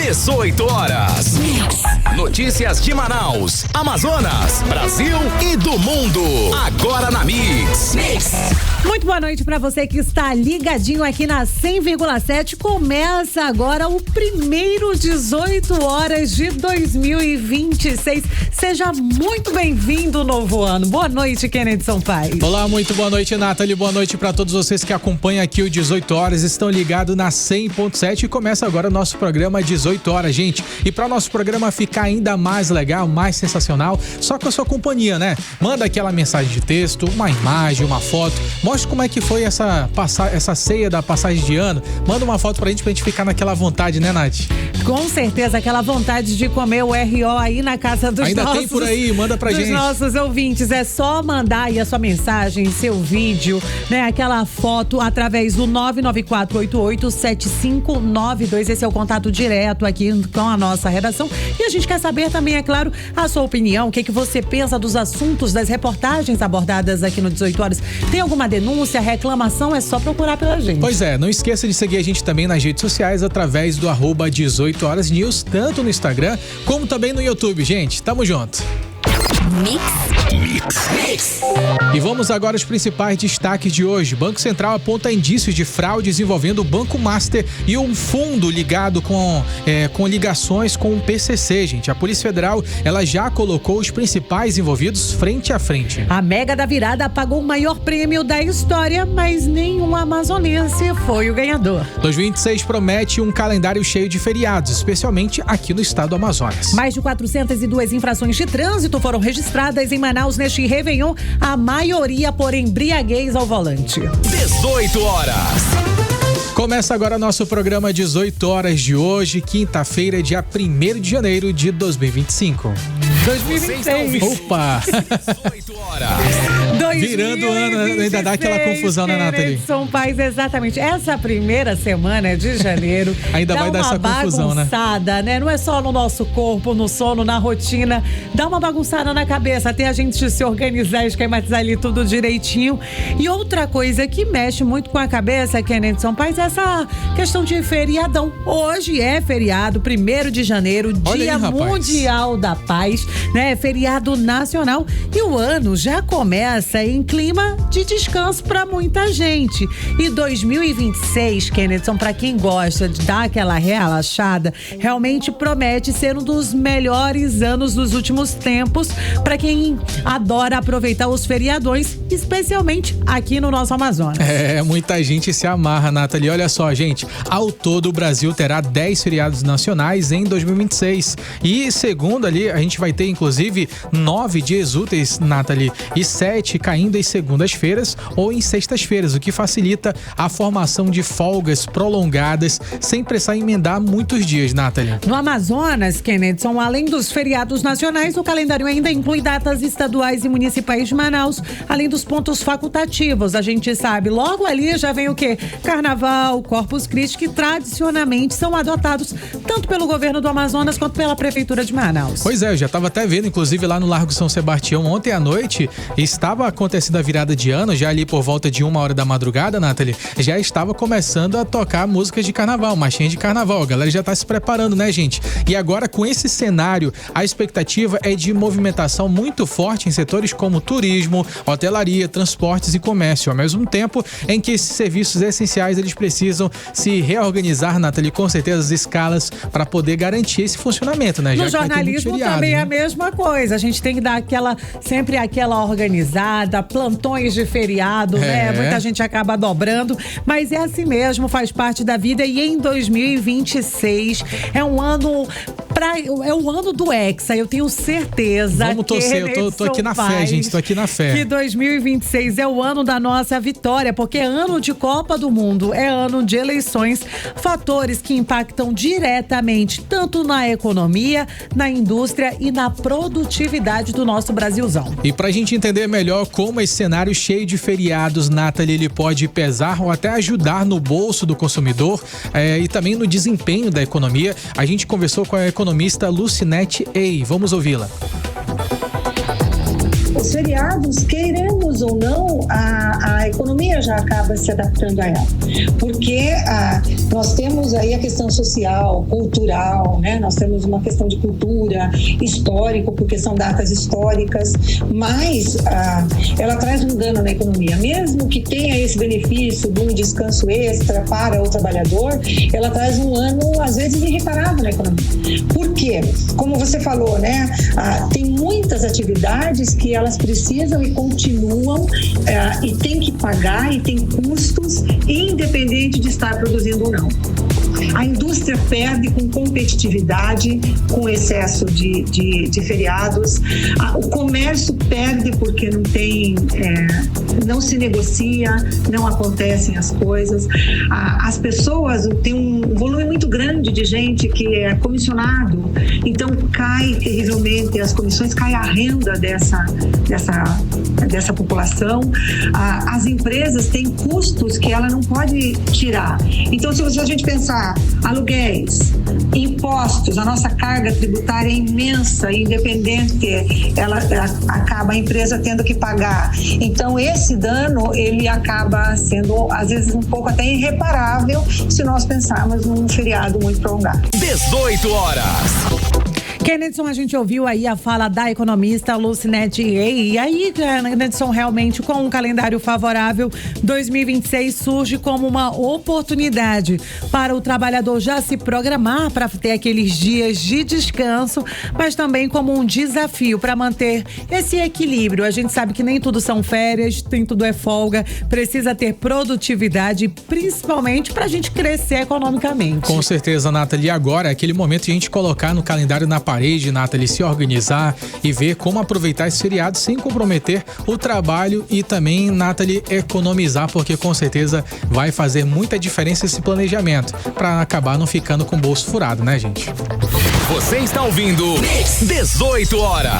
18 horas. Notícias de Manaus, Amazonas, Brasil e do mundo. Agora na Mix. Muito boa noite para você que está ligadinho aqui na 100,7. Começa agora o primeiro 18 horas de 2026. Seja muito bem-vindo, novo ano. Boa noite, Kennedy Sampaio. Olá, muito boa noite, Nathalie. Boa noite para todos vocês que acompanham aqui o 18 horas. Estão ligados na 100.7 e começa agora o nosso programa 18 horas, gente. E para o nosso programa ficar ainda mais legal, mais sensacional, só com a sua companhia, né? Manda aquela mensagem de texto, uma imagem, uma foto. Mostra como é que foi essa ceia da passagem de ano. Manda uma foto pra gente ficar naquela vontade, né, Nath? Com certeza, aquela vontade de comer o RO aí na casa dos ainda tem por aí, manda pra gente. Dos nossos ouvintes. É só mandar aí a sua mensagem, seu vídeo, né? Aquela foto através do 994887592. Esse é o contato direto aqui com a nossa redação. E a gente quer saber também, é claro, a sua opinião. O que você pensa dos assuntos, das reportagens abordadas aqui no 18 horas. Tem alguma denúncia, reclamação? É só procurar pela gente. Pois é, não esqueça de seguir a gente também nas redes sociais através do @18 horas news, tanto no Instagram como também no YouTube, gente. Tamo junto. Mix. E vamos agora aos principais destaques de hoje. Banco Central aponta indícios de fraudes envolvendo o Banco Master e um fundo ligado com ligações com o PCC, gente. A Polícia Federal, ela já colocou os principais envolvidos frente a frente. A Mega da Virada pagou o maior prêmio da história, mas nenhum amazonense foi o ganhador. 2026 promete um calendário cheio de feriados, especialmente aqui no estado do Amazonas. Mais de 402 infrações de trânsito foram registradas em Manaus neste Réveillon, a maioria por embriaguez ao volante. 18 horas. Começa agora nosso programa 18 horas de hoje, quinta-feira, dia 1º de janeiro de 2025. 2026. Opa! 18 horas. Virando o ano, ainda dá aquela confusão, né, Nathalie? São Pais, exatamente. Essa primeira semana de janeiro ainda vai dar essa confusão, né? Não é só no nosso corpo, no sono, na rotina. Dá uma bagunçada na cabeça, até a gente se organizar, esquematizar ali tudo direitinho. E outra coisa que mexe muito com a cabeça, Kennedy São Pais, é essa questão de feriadão. Hoje é feriado, 1º de janeiro, Dia Mundial da Paz, né? Feriado nacional. E o ano já começa em clima de descanso para muita gente. E 2026, Kennedy, para quem gosta de dar aquela relaxada, realmente promete ser um dos melhores anos dos últimos tempos para quem adora aproveitar os feriadões, especialmente aqui no nosso Amazonas. Muita gente se amarra, Nathalie. Olha só, gente, ao todo o Brasil terá 10 feriados nacionais em 2026. E segundo ali, a gente vai ter inclusive 9 dias úteis, Nathalie, e 7 caindo em segundas-feiras ou em sextas-feiras, o que facilita a formação de folgas prolongadas sem precisar emendar muitos dias, Nathalie. No Amazonas, Kennedy, além dos feriados nacionais, o calendário ainda inclui datas estaduais e municipais de Manaus, além dos pontos facultativos. A gente sabe, logo ali já vem o quê? Carnaval, Corpus Christi, que tradicionalmente são adotados tanto pelo governo do Amazonas quanto pela Prefeitura de Manaus. Pois é, eu já estava até vendo, inclusive lá no Largo São Sebastião, ontem à noite, estava acontecendo a virada de ano, já ali por volta de 1h da madrugada, Nathalie, já estava começando a tocar músicas de carnaval, marchinha de carnaval. A galera já está se preparando, né, gente? E agora, com esse cenário, a expectativa é de movimentação muito forte em setores como turismo, hotelaria, transportes e comércio, ao mesmo tempo em que esses serviços essenciais, eles precisam se reorganizar, Nathalie, com certeza as escalas para poder garantir esse funcionamento, né? Já no jornalismo feriado, também é a mesma coisa, a gente tem que dar sempre aquela organizada, plantões de feriado, né? Muita gente acaba dobrando, mas é assim mesmo, faz parte da vida. E em 2026 é um ano do Hexa, eu tenho certeza. Vamos torcer, eu tô aqui na fé, gente, tô aqui na fé. Que 2026 é o ano da nossa vitória, porque é ano de Copa do Mundo, é ano de eleições, fatores que impactam diretamente tanto na economia, na indústria e na produtividade do nosso Brasilzão. E pra gente entender melhor como esse cenário cheio de feriados, Nathalie, ele pode pesar ou até ajudar no bolso do consumidor e também no desempenho da economia, a gente conversou com a economista Lucinete Ei. Vamos ouvi-la. os feriados, queiramos ou não, a economia já acaba se adaptando a ela. Porque nós temos aí a questão social, cultural, né? Nós temos uma questão de cultura, histórico, porque são datas históricas, mas ela traz um dano na economia. Mesmo que tenha esse benefício de um descanso extra para o trabalhador, ela traz um ano, às vezes, irreparável na economia. Por quê? Como você falou, né? Tem muitas atividades que elas precisam e continuam e tem que pagar e tem custos, independente de estar produzindo ou não. A indústria perde com competitividade, com excesso de feriados. O comércio perde porque não se negocia, não acontecem as coisas. As pessoas, tem um volume muito grande de gente que é comissionado, então cai terrivelmente as comissões, cai a renda dessa população. As empresas têm custos que ela não pode tirar. Então, se a gente pensar aluguéis, impostos, a nossa carga tributária é imensa, independente, ela acaba a empresa tendo que pagar. Então, esse dano, ele acaba sendo, às vezes, um pouco até irreparável se nós pensarmos num feriado muito prolongado. 18 horas. Kennedson, a gente ouviu aí a fala da economista Lucinete Rey. E aí, Kennedson, realmente, com um calendário favorável, 2026 surge como uma oportunidade para o trabalhador já se programar para ter aqueles dias de descanso, mas também como um desafio para manter esse equilíbrio. A gente sabe que nem tudo são férias, nem tudo é folga, precisa ter produtividade, principalmente para a gente crescer economicamente. Com certeza, Nathalie. Agora é aquele momento de a gente colocar no calendário na parede, Nathalie, se organizar e ver como aproveitar esse feriado sem comprometer o trabalho e também, Nathalie, economizar, porque com certeza vai fazer muita diferença esse planejamento, para acabar não ficando com o bolso furado, né, gente? Você está ouvindo 18 horas.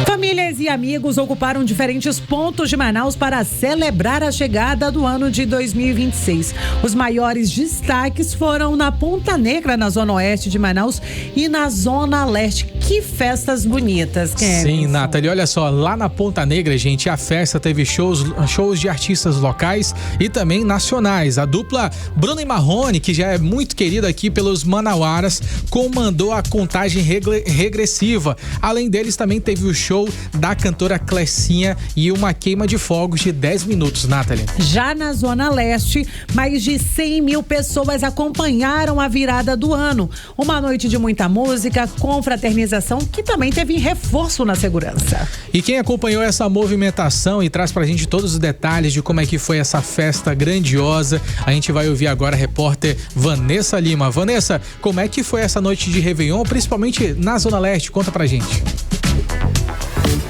Famílias e amigos ocuparam diferentes pontos de Manaus para celebrar a chegada do ano de 2026. Os maiores destaques foram na Ponta Negra, na Zona Oeste de Manaus, e na Zona Leste. Que festas bonitas, Kennedy. Sim, Nathalie, olha só, lá na Ponta Negra, gente, a festa teve shows de artistas locais e também nacionais. A dupla Bruno e Marrone, que já é muito querida aqui pelos manauaras, comandou a contagem regressiva. Além deles, também teve o show da cantora Clecinha e uma queima de fogos de 10 minutos, Nathalie. Já na Zona Leste, mais de 100 mil pessoas acompanharam a virada do ano. Uma noite de muita música, confraternização, que também teve reforço na segurança. E quem acompanhou essa movimentação e traz pra gente todos os detalhes de como é que foi essa festa grandiosa, a gente vai ouvir agora a repórter Vanessa Lima. Vanessa, como é que foi essa noite de Réveillon, principalmente na Zona Leste? Conta pra gente.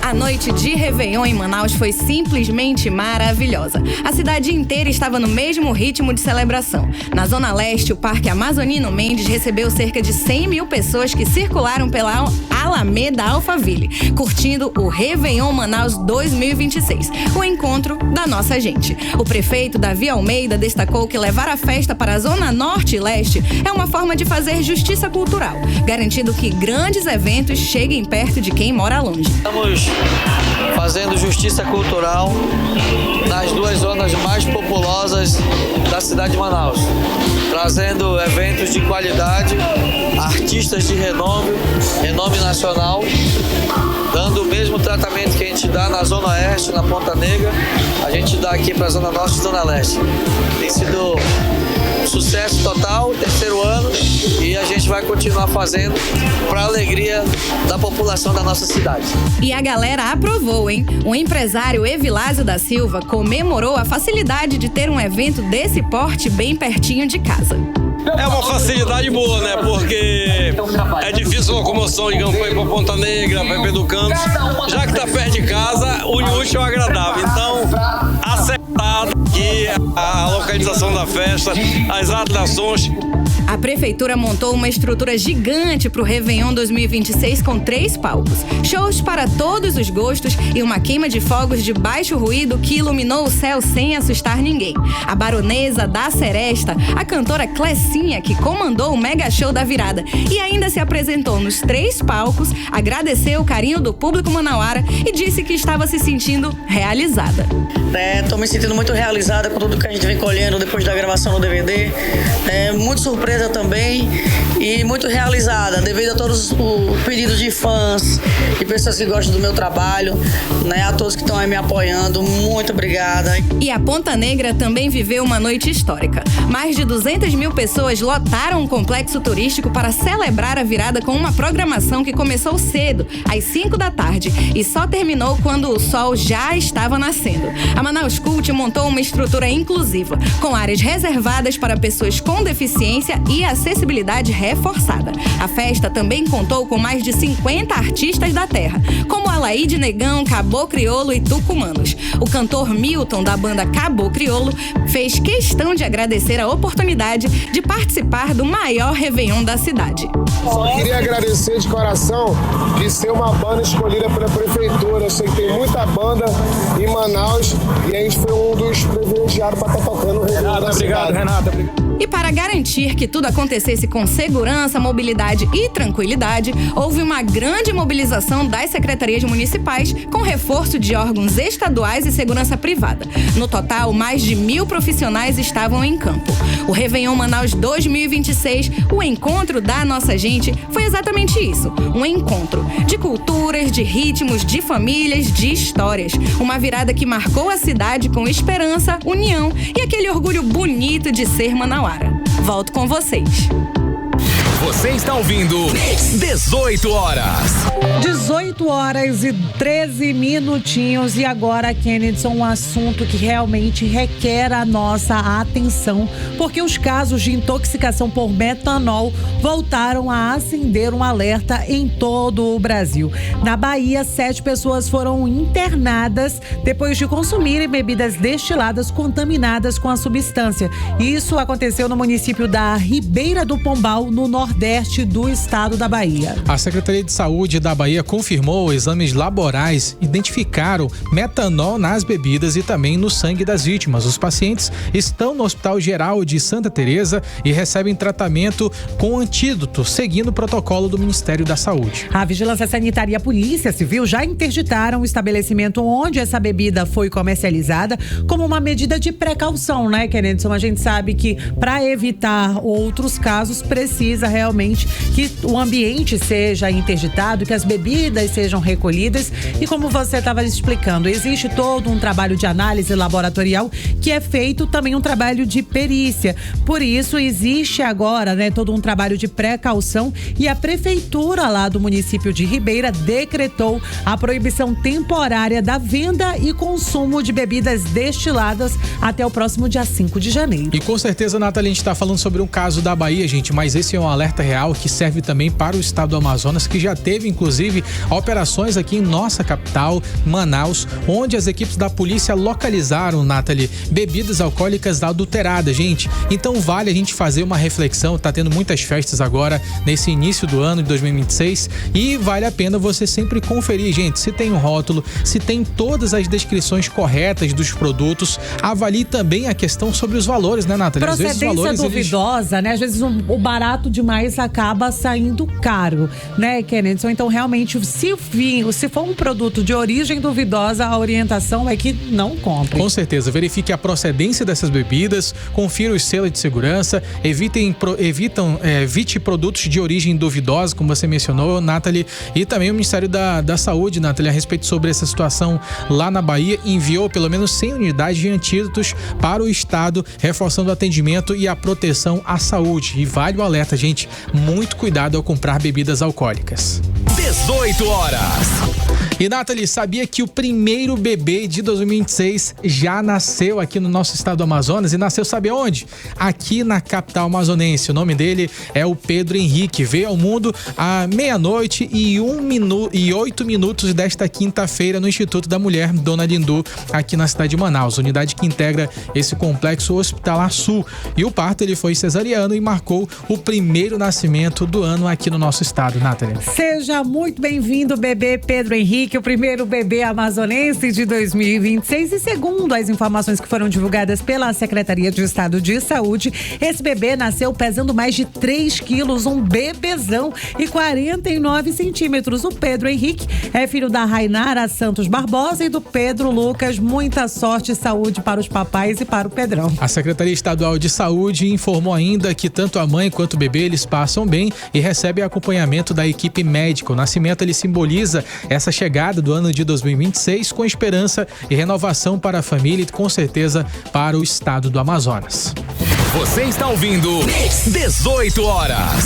A noite de Réveillon em Manaus foi simplesmente maravilhosa. A cidade inteira estava no mesmo ritmo de celebração. Na Zona Leste, o Parque Amazonino Mendes recebeu cerca de 100 mil pessoas que circularam pela Alameda Alphaville, curtindo o Réveillon Manaus 2026, o encontro da nossa gente. O prefeito Davi Almeida destacou que levar a festa para a Zona Norte e Leste é uma forma de fazer justiça cultural, garantindo que grandes eventos cheguem perto de quem mora longe. Estamos fazendo justiça cultural nas duas zonas mais populosas da cidade de Manaus, trazendo eventos de qualidade, artistas de renome nacional, dando o mesmo tratamento que a gente dá na Zona Oeste, na Ponta Negra, a gente dá aqui para a Zona Norte e Zona Leste. Tem sido um sucesso total, terceiro ano, e a gente vai continuar fazendo para a alegria da população da nossa cidade. E a galera aprovou, hein? O empresário Evilásio da Silva comemorou a facilidade de ter um evento desse porte bem pertinho de casa. É uma facilidade boa, né? Porque é difícil a locomoção, digamos, para ir para Ponta Negra, para ir do Campos. Já que está perto de casa, une útil ao agradável. Então, acertado, aqui, a localização da festa, as atrações. A prefeitura montou uma estrutura gigante para o Réveillon 2026 com 3 palcos, shows para todos os gostos e uma queima de fogos de baixo ruído que iluminou o céu sem assustar ninguém. A baronesa da Seresta, a cantora Clecinha, que comandou o mega show da virada e ainda se apresentou nos 3 palcos, agradeceu o carinho do público manauara e disse que estava se sentindo realizada. Estou me sentindo muito realizada com tudo que a gente vem colhendo depois da gravação do DVD. Muito surpresa também e muito realizada devido a todos os pedidos de fãs, de pessoas que gostam do meu trabalho, a todos que estão aí me apoiando. Muito obrigada. E a Ponta Negra também viveu uma noite histórica. Mais de 200 mil pessoas lotaram o complexo turístico para celebrar a virada com uma programação que começou cedo, às 5 da tarde, e só terminou quando o sol já estava nascendo. A Manaus Cult montou uma estrutura inclusiva, com áreas reservadas para pessoas com deficiência e acessibilidade reforçada. A festa também contou com mais de 50 artistas da terra, como Alaide Negão, Caboclo Criolo e Tucumanos. O cantor Milton, da banda Caboclo Criolo, fez questão de agradecer a oportunidade de participar do maior Réveillon da cidade. Só queria agradecer de coração de ser uma banda escolhida pela prefeitura. Eu sei que tem muita banda em Manaus e a gente foi um dos privilegiados para estar tocando o Réveillon da cidade. Renata, obrigado. E para garantir que tudo acontecesse com segurança, mobilidade e tranquilidade, houve uma grande mobilização das secretarias municipais com reforço de órgãos estaduais e segurança privada. No total, mais de 1.000 profissionais estavam em campo. O Réveillon Manaus 2026, o encontro da nossa gente, foi exatamente isso. Um encontro de culturas, de ritmos, de famílias, de histórias. Uma virada que marcou a cidade com esperança, união e aquele orgulho bonito de ser manauara. Volto com vocês. Você está ouvindo 18 horas. 18 horas e 13 minutinhos. E agora, Kennedy, um assunto que realmente requer a nossa atenção, porque os casos de intoxicação por metanol voltaram a acender um alerta em todo o Brasil. Na Bahia, 7 pessoas foram internadas depois de consumirem bebidas destiladas contaminadas com a substância. Isso aconteceu no município da Ribeira do Pombal, no Nordeste do estado da Bahia. A Secretaria de Saúde da Bahia confirmou exames laborais, identificaram metanol nas bebidas e também no sangue das vítimas. Os pacientes estão no Hospital Geral de Santa Teresa e recebem tratamento com antídoto, seguindo o protocolo do Ministério da Saúde. A Vigilância Sanitária e a Polícia Civil já interditaram o estabelecimento onde essa bebida foi comercializada como uma medida de precaução, né, Kennedy? A gente sabe que para evitar outros casos precisa realmente que o ambiente seja interditado, que as bebidas sejam recolhidas e, como você estava explicando, existe todo um trabalho de análise laboratorial que é feito também um trabalho de perícia. Por isso existe agora, todo um trabalho de precaução e a prefeitura lá do município de Ribeira decretou a proibição temporária da venda e consumo de bebidas destiladas até o próximo dia 5 de janeiro. E com certeza, Nathalie, a gente está falando sobre um caso da Bahia, gente, mas esse é um alerta real que serve também para o estado do Amazonas, que já teve, inclusive, operações aqui em nossa capital, Manaus, onde as equipes da polícia localizaram, Nathalie, bebidas alcoólicas adulteradas, gente. Então vale a gente fazer uma reflexão, tá tendo muitas festas agora, nesse início do ano de 2026, e vale a pena você sempre conferir, gente, se tem um rótulo, se tem todas as descrições corretas dos produtos, avalie também a questão sobre os valores, né, Nathalie? Procedência duvidosa, né? Às vezes o barato demais acaba saindo caro, né, Kennedy? Então, realmente, se for um produto de origem duvidosa, a orientação é que não compre. Com certeza, verifique a procedência dessas bebidas, confira os selos de segurança, evite produtos de origem duvidosa, como você mencionou, Nathalie, e também o Ministério da Saúde, Nathalie, a respeito sobre essa situação lá na Bahia, enviou pelo menos 100 unidades de antídotos para o estado, reforçando o atendimento e a proteção à saúde. E vale o alerta, gente, muito cuidado ao comprar bebidas alcoólicas. 18 horas. E Nathalie, sabia que o primeiro bebê de 2026 já nasceu aqui no nosso estado do Amazonas? E nasceu, sabe onde? Aqui na capital amazonense. O nome dele é o Pedro Henrique. Veio ao mundo à 00:00 e 8 minutos desta quinta-feira no Instituto da Mulher Dona Lindu, aqui na cidade de Manaus, unidade que integra esse complexo hospitalar sul. E o parto ele foi cesariano e marcou o primeiro nascimento do ano aqui no nosso estado, Nathalie. Seja muito bem-vindo, bebê Pedro Henrique, o primeiro bebê amazonense de 2026. E segundo as informações que foram divulgadas pela Secretaria de Estado de Saúde, esse bebê nasceu pesando mais de 3 quilos, um bebezão e 49 centímetros. O Pedro Henrique é filho da Rainara Santos Barbosa e do Pedro Lucas. Muita sorte e saúde para os papais e para o Pedrão. A Secretaria Estadual de Saúde informou ainda que tanto a mãe quanto o bebê eles passam bem e recebem acompanhamento da equipe médica. O nascimento ele simboliza essa chegada do ano de 2026 com esperança e renovação para a família e com certeza para o estado do Amazonas. Você está ouvindo 18 horas.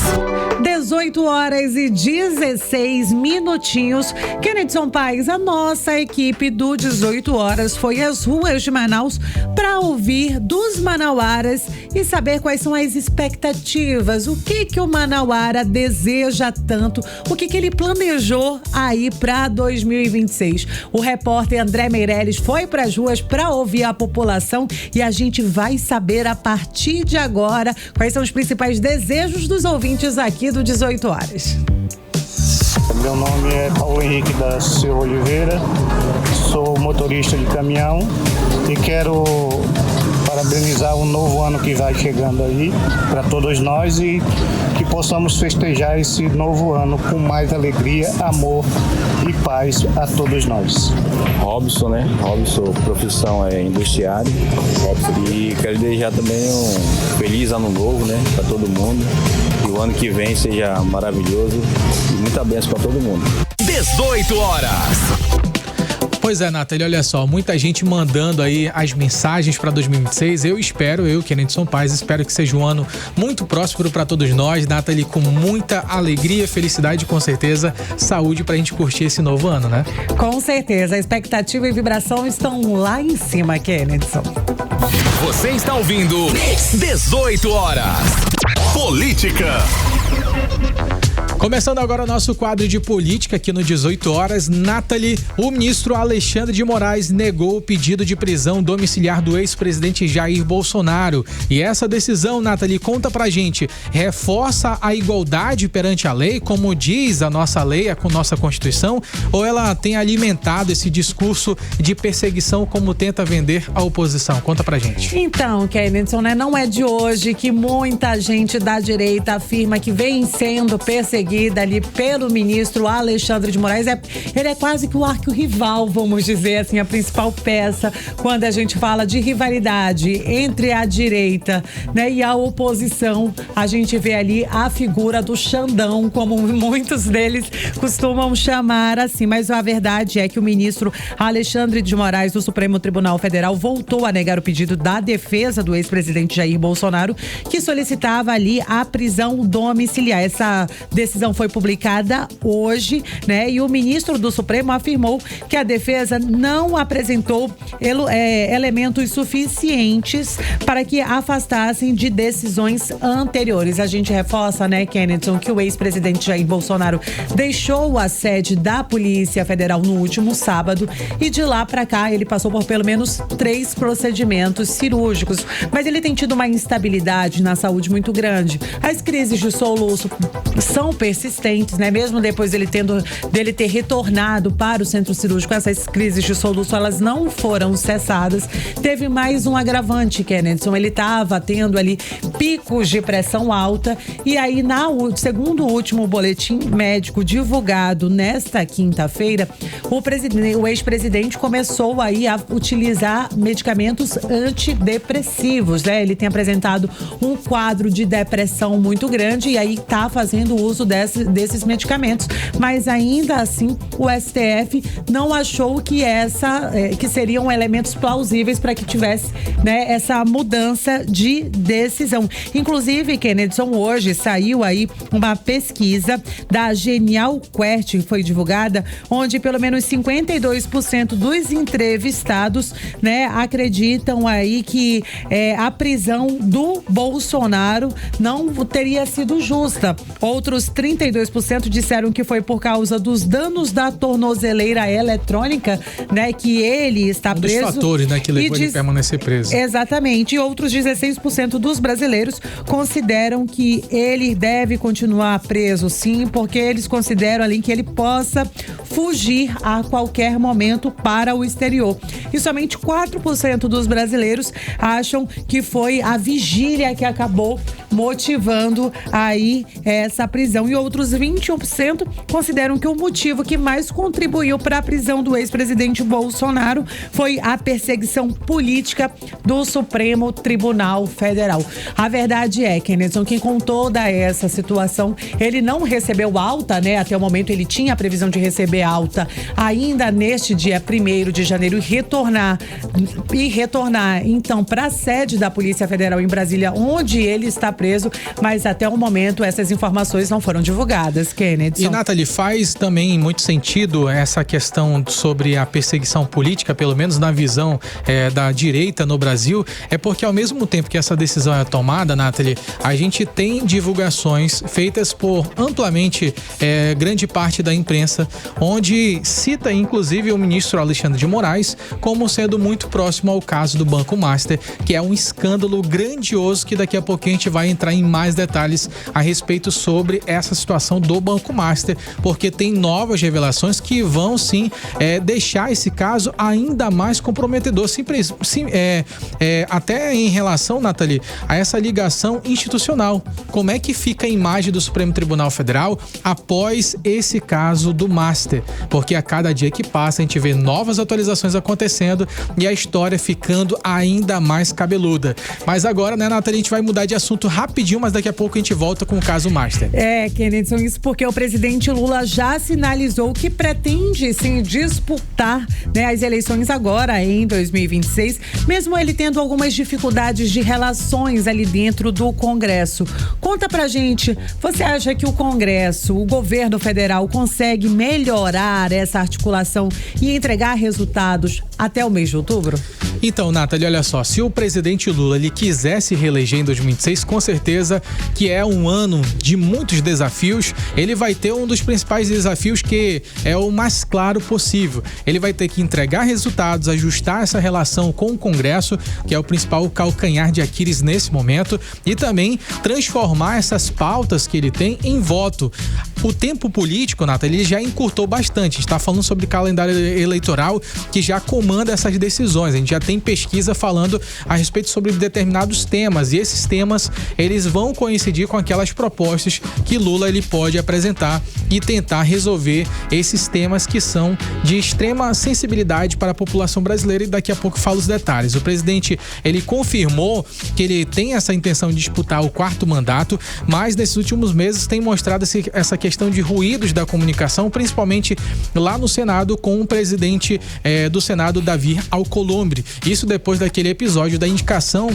18 horas e 16 minutinhos. Kennedson Paes, a nossa equipe do 18 horas foi às ruas de Manaus para ouvir dos manauaras e saber quais são as expectativas, o que o manauara deseja tanto, o que ele planejou aí para 2026. O repórter André Meirelles foi para as ruas para ouvir a população e a gente vai saber a partir de agora quais são os principais desejos dos ouvintes aqui do 18 horas. Meu nome é Paulo Henrique da Silva Oliveira, sou motorista de caminhão e quero parabenizar o novo ano que vai chegando aí para todos nós e que possamos festejar esse novo ano com mais alegria, amor e paz a todos nós. Robson, né? Robson, profissão é industriário. E quero desejar também um feliz ano novo, né? Para todo mundo. Que o ano que vem seja maravilhoso e muita bênção para todo mundo. 18 horas. Pois é, Nathalie, olha só, muita gente mandando aí as mensagens para 2026. Eu, Kennedson Paes, espero que seja um ano muito próspero para todos nós, Nathalie, com muita alegria, felicidade e com certeza saúde pra gente curtir esse novo ano, né? Com certeza, a expectativa e vibração estão lá em cima, Kennedson. Você está ouvindo 18 horas. Política. Começando agora o nosso quadro de política aqui no 18 horas, Nathalie, o ministro Alexandre de Moraes negou o pedido de prisão domiciliar do ex-presidente Jair Bolsonaro. E essa decisão, Nathalie, conta pra gente, reforça a igualdade perante a lei, como diz a nossa lei, a nossa Constituição, ou ela tem alimentado esse discurso de perseguição como tenta vender a oposição? Conta pra gente. Então, Kennedson, né, não é de hoje que muita gente da direita afirma que vem sendo perseguida ali pelo ministro Alexandre de Moraes. Ele é quase que o arquirrival, vamos dizer assim, a principal peça quando a gente fala de rivalidade entre a direita, né, e a oposição. A gente vê ali a figura do Xandão, como muitos deles costumam chamar assim, mas a verdade é que o ministro Alexandre de Moraes do Supremo Tribunal Federal voltou a negar o pedido da defesa do ex-presidente Jair Bolsonaro, que solicitava ali a prisão domiciliar. Essa decisão foi publicada hoje, né? E o ministro do Supremo afirmou que a defesa não apresentou elementos suficientes para que afastassem de decisões anteriores. A gente reforça, né, Kennedson, que o ex-presidente Jair Bolsonaro deixou a sede da Polícia Federal no último sábado e de lá para cá ele passou por pelo menos 3 procedimentos cirúrgicos, mas ele tem tido uma instabilidade na saúde muito grande. As crises de soluço são persistentes, né? Mesmo depois dele ter retornado para o centro cirúrgico, essas crises de soluço, elas não foram cessadas. Teve mais um agravante, Kennedson. Ele estava tendo ali picos de pressão alta e aí, segundo o último boletim médico divulgado nesta quinta-feira, o ex-presidente começou aí a utilizar medicamentos antidepressivos, né? Ele tem apresentado um quadro de depressão muito grande e aí está fazendo uso desses medicamentos, mas ainda assim o STF não achou que que seriam elementos plausíveis para que tivesse, né, essa mudança de decisão. Inclusive, Kennedson, hoje saiu aí uma pesquisa da Genial Quest, que foi divulgada, onde pelo menos 52% dos entrevistados, né, acreditam aí que a prisão do Bolsonaro não teria sido justa. Outros 32% disseram que foi por causa dos danos da tornozeleira eletrônica, né, que ele está preso. Dos fatores, né, que levou ele a permanecer preso. Exatamente. E outros 16% dos brasileiros consideram que ele deve continuar preso, sim, porque eles consideram ali que ele possa fugir a qualquer momento para o exterior. E somente 4% dos brasileiros acham que foi a vigília que acabou motivando aí essa prisão. E outros 21% consideram que o motivo que mais contribuiu para a prisão do ex-presidente Bolsonaro foi a perseguição política do Supremo Tribunal Federal. A verdade é, Kennedson, que com toda essa situação, ele não recebeu alta, né? Até o momento ele tinha a previsão de receber alta ainda neste dia 1º de janeiro e retornar então para a sede da Polícia Federal em Brasília, onde ele está preso, mas até o momento essas informações não foram divulgadas, Kennedy. E, Nathalie, faz também muito sentido essa questão sobre a perseguição política, pelo menos na visão da direita no Brasil, porque ao mesmo tempo que essa decisão é tomada, Nathalie, a gente tem divulgações feitas por amplamente grande parte da imprensa, onde cita inclusive o ministro Alexandre de Moraes como sendo muito próximo ao caso do Banco Master, que é um escândalo grandioso que daqui a pouquinho a gente vai entrar em mais detalhes a respeito sobre essa situação do Banco Master, porque tem novas revelações que vão sim deixar esse caso ainda mais comprometedor, até em relação, Nathalie, a essa ligação institucional. Como é que fica a imagem do Supremo Tribunal Federal após esse caso do Master? Porque a cada dia que passa a gente vê novas atualizações acontecendo e a história ficando ainda mais cabeluda. Mas agora, né, Nathalie, a gente vai mudar de assunto rapidinho, mas daqui a pouco a gente volta com o caso Master. Kennedy, isso porque o presidente Lula já sinalizou que pretende sim disputar, né, as eleições agora em 2026, mesmo ele tendo algumas dificuldades de relações ali dentro do Congresso. Conta pra gente, você acha que o Congresso, o governo federal consegue melhorar essa articulação e entregar resultados até o mês de outubro? Então, Nathalie, olha só, se o presidente Lula ele quiser se reeleger em 2026, com certeza que é um ano de muitos desafios. Ele vai ter um dos principais desafios, que é o mais claro possível. Ele vai ter que entregar resultados, ajustar essa relação com o Congresso, que é o principal calcanhar de Aquiles nesse momento, e também transformar essas pautas que ele tem em voto. O tempo político, Nathalie, ele já encurtou bastante. A gente está falando sobre calendário eleitoral que já comanda essas decisões. A gente já tem pesquisa falando a respeito sobre determinados temas, e esses temas eles vão coincidir com aquelas propostas que Lula ele pode apresentar e tentar resolver esses temas que são de extrema sensibilidade para a população brasileira, e daqui a pouco falo os detalhes. O presidente ele confirmou que ele tem essa intenção de disputar o 4º mandato, mas nesses últimos meses tem mostrado essa questão de ruídos da comunicação, principalmente lá no Senado, com o presidente do Senado, Davi Alcolumbre. Isso depois daquele episódio da indicação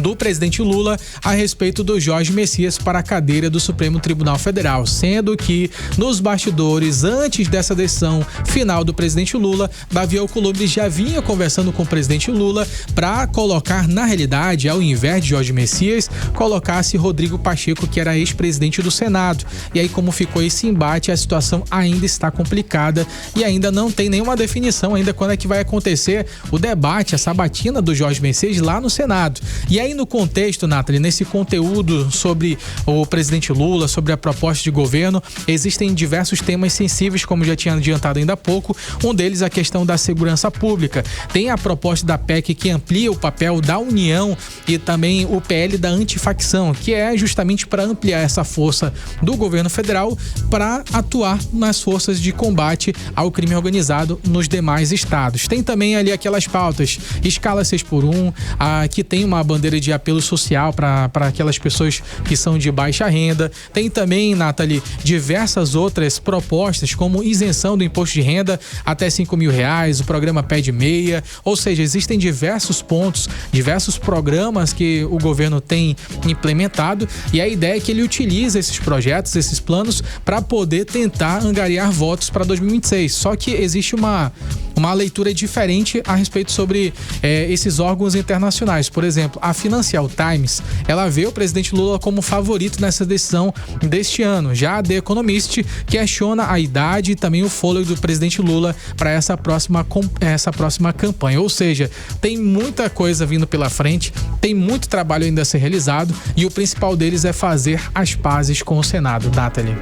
do presidente Lula a respeito do Jorge Messias para a cadeira do Supremo Tribunal Federal, sendo que nos bastidores, antes dessa decisão final do presidente Lula, Davi Alcolumbre já vinha conversando com o presidente Lula para colocar, na realidade, ao invés de Jorge Messias, colocasse Rodrigo Pacheco, que era ex-presidente do Senado. E aí, como ficou esse embate, a situação ainda está complicada e ainda não tem nenhuma definição ainda quando é que vai acontecer o debate, a sabatina do Jorge Messias lá no Senado. E aí, no contexto, Nathalie, nesse conteúdo sobre o presidente Lula, sobre a proposta de governo, existem diversos temas sensíveis, como já tinha adiantado ainda há pouco. Um deles, a questão da segurança pública. Tem a proposta da PEC que amplia o papel da União e também o PL da antifacção, que é justamente para ampliar essa força do governo federal Federal para atuar nas forças de combate ao crime organizado nos demais estados. Tem também ali aquelas pautas, escala 6x1, que tem uma bandeira de apelo social para aquelas pessoas que são de baixa renda. Tem também, Nathalie, diversas outras propostas, como isenção do imposto de renda até R$5.000, o programa Pé de Meia, ou seja, existem diversos pontos, diversos programas que o governo tem implementado, e a ideia é que ele utilize esses projetos, esses planos, para poder tentar angariar votos para 2026. Só que existe uma leitura diferente a respeito sobre esses órgãos internacionais. Por exemplo, a Financial Times, ela vê o presidente Lula como favorito nessa decisão deste ano. Já a The Economist questiona a idade e também o fôlego do presidente Lula para essa próxima campanha. Ou seja, tem muita coisa vindo pela frente, tem muito trabalho ainda a ser realizado, e o principal deles é fazer as pazes com o Senado. Nathalie.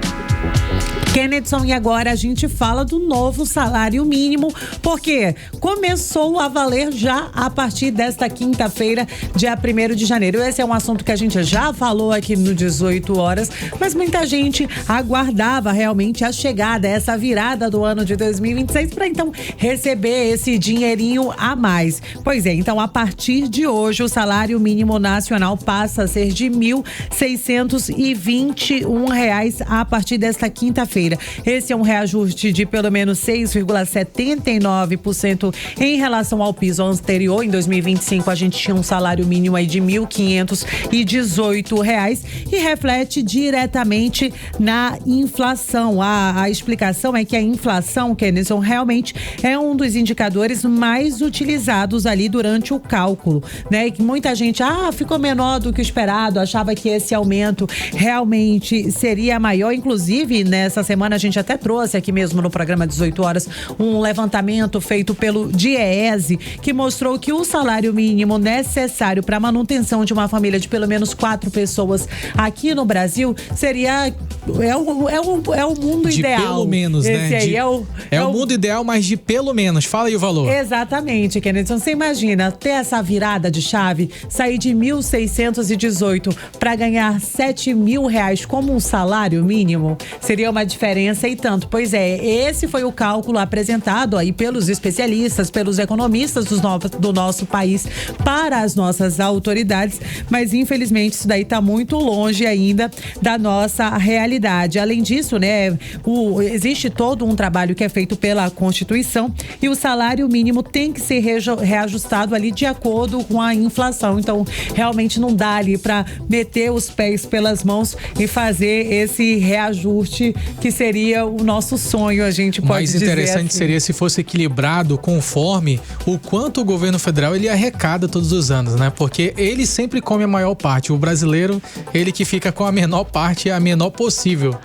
Kennedson, e agora a gente fala do novo salário mínimo, porque começou a valer já a partir desta quinta-feira, dia 1º de janeiro. Esse é um assunto que a gente já falou aqui no 18 horas, mas muita gente aguardava realmente a chegada, essa virada do ano de 2026, para então receber esse dinheirinho a mais. Pois é, então a partir de hoje o salário mínimo nacional passa a ser de R$ 1.621 a partir desta quinta-feira. Esse é um reajuste de pelo menos 6,79% em relação ao piso anterior. Em 2025 a gente tinha um salário mínimo aí de R$ 1.518 e reflete diretamente na inflação. A explicação é que a inflação, Kennison, realmente é um dos indicadores mais utilizados ali durante o cálculo, né? E que muita gente ficou menor do que o esperado, achava que esse aumento realmente seria maior. Inclusive, nessa semana a gente até trouxe aqui mesmo no programa 18 horas um levantamento feito pelo DIEESE, que mostrou que o salário mínimo necessário para a manutenção de uma família de pelo menos 4 pessoas aqui no Brasil seria o mundo de ideal. Pelo menos, esse né? Aí é o mundo ideal, mas de pelo menos. Fala aí o valor. Exatamente, Kennedy. Você imagina ter essa virada de chave, sair de 1.618 para ganhar R$7.000 como um salário mínimo? Seria uma diferença e tanto. Pois é, esse foi o cálculo apresentado aí pelos especialistas, pelos economistas do nosso país para as nossas autoridades, mas infelizmente isso daí está muito longe ainda da nossa realidade. Além disso, né, existe todo um trabalho que é feito pela Constituição e o salário mínimo tem que ser reajustado ali de acordo com a inflação. Então, realmente não dá ali para meter os pés pelas mãos e fazer esse reajuste que seria o nosso sonho, a gente pode dizer. Mais interessante assim. Seria se fosse equilibrado conforme o quanto o governo federal ele arrecada todos os anos, né? Porque ele sempre come a maior parte. O brasileiro, ele que fica com a menor parte, a menor possível.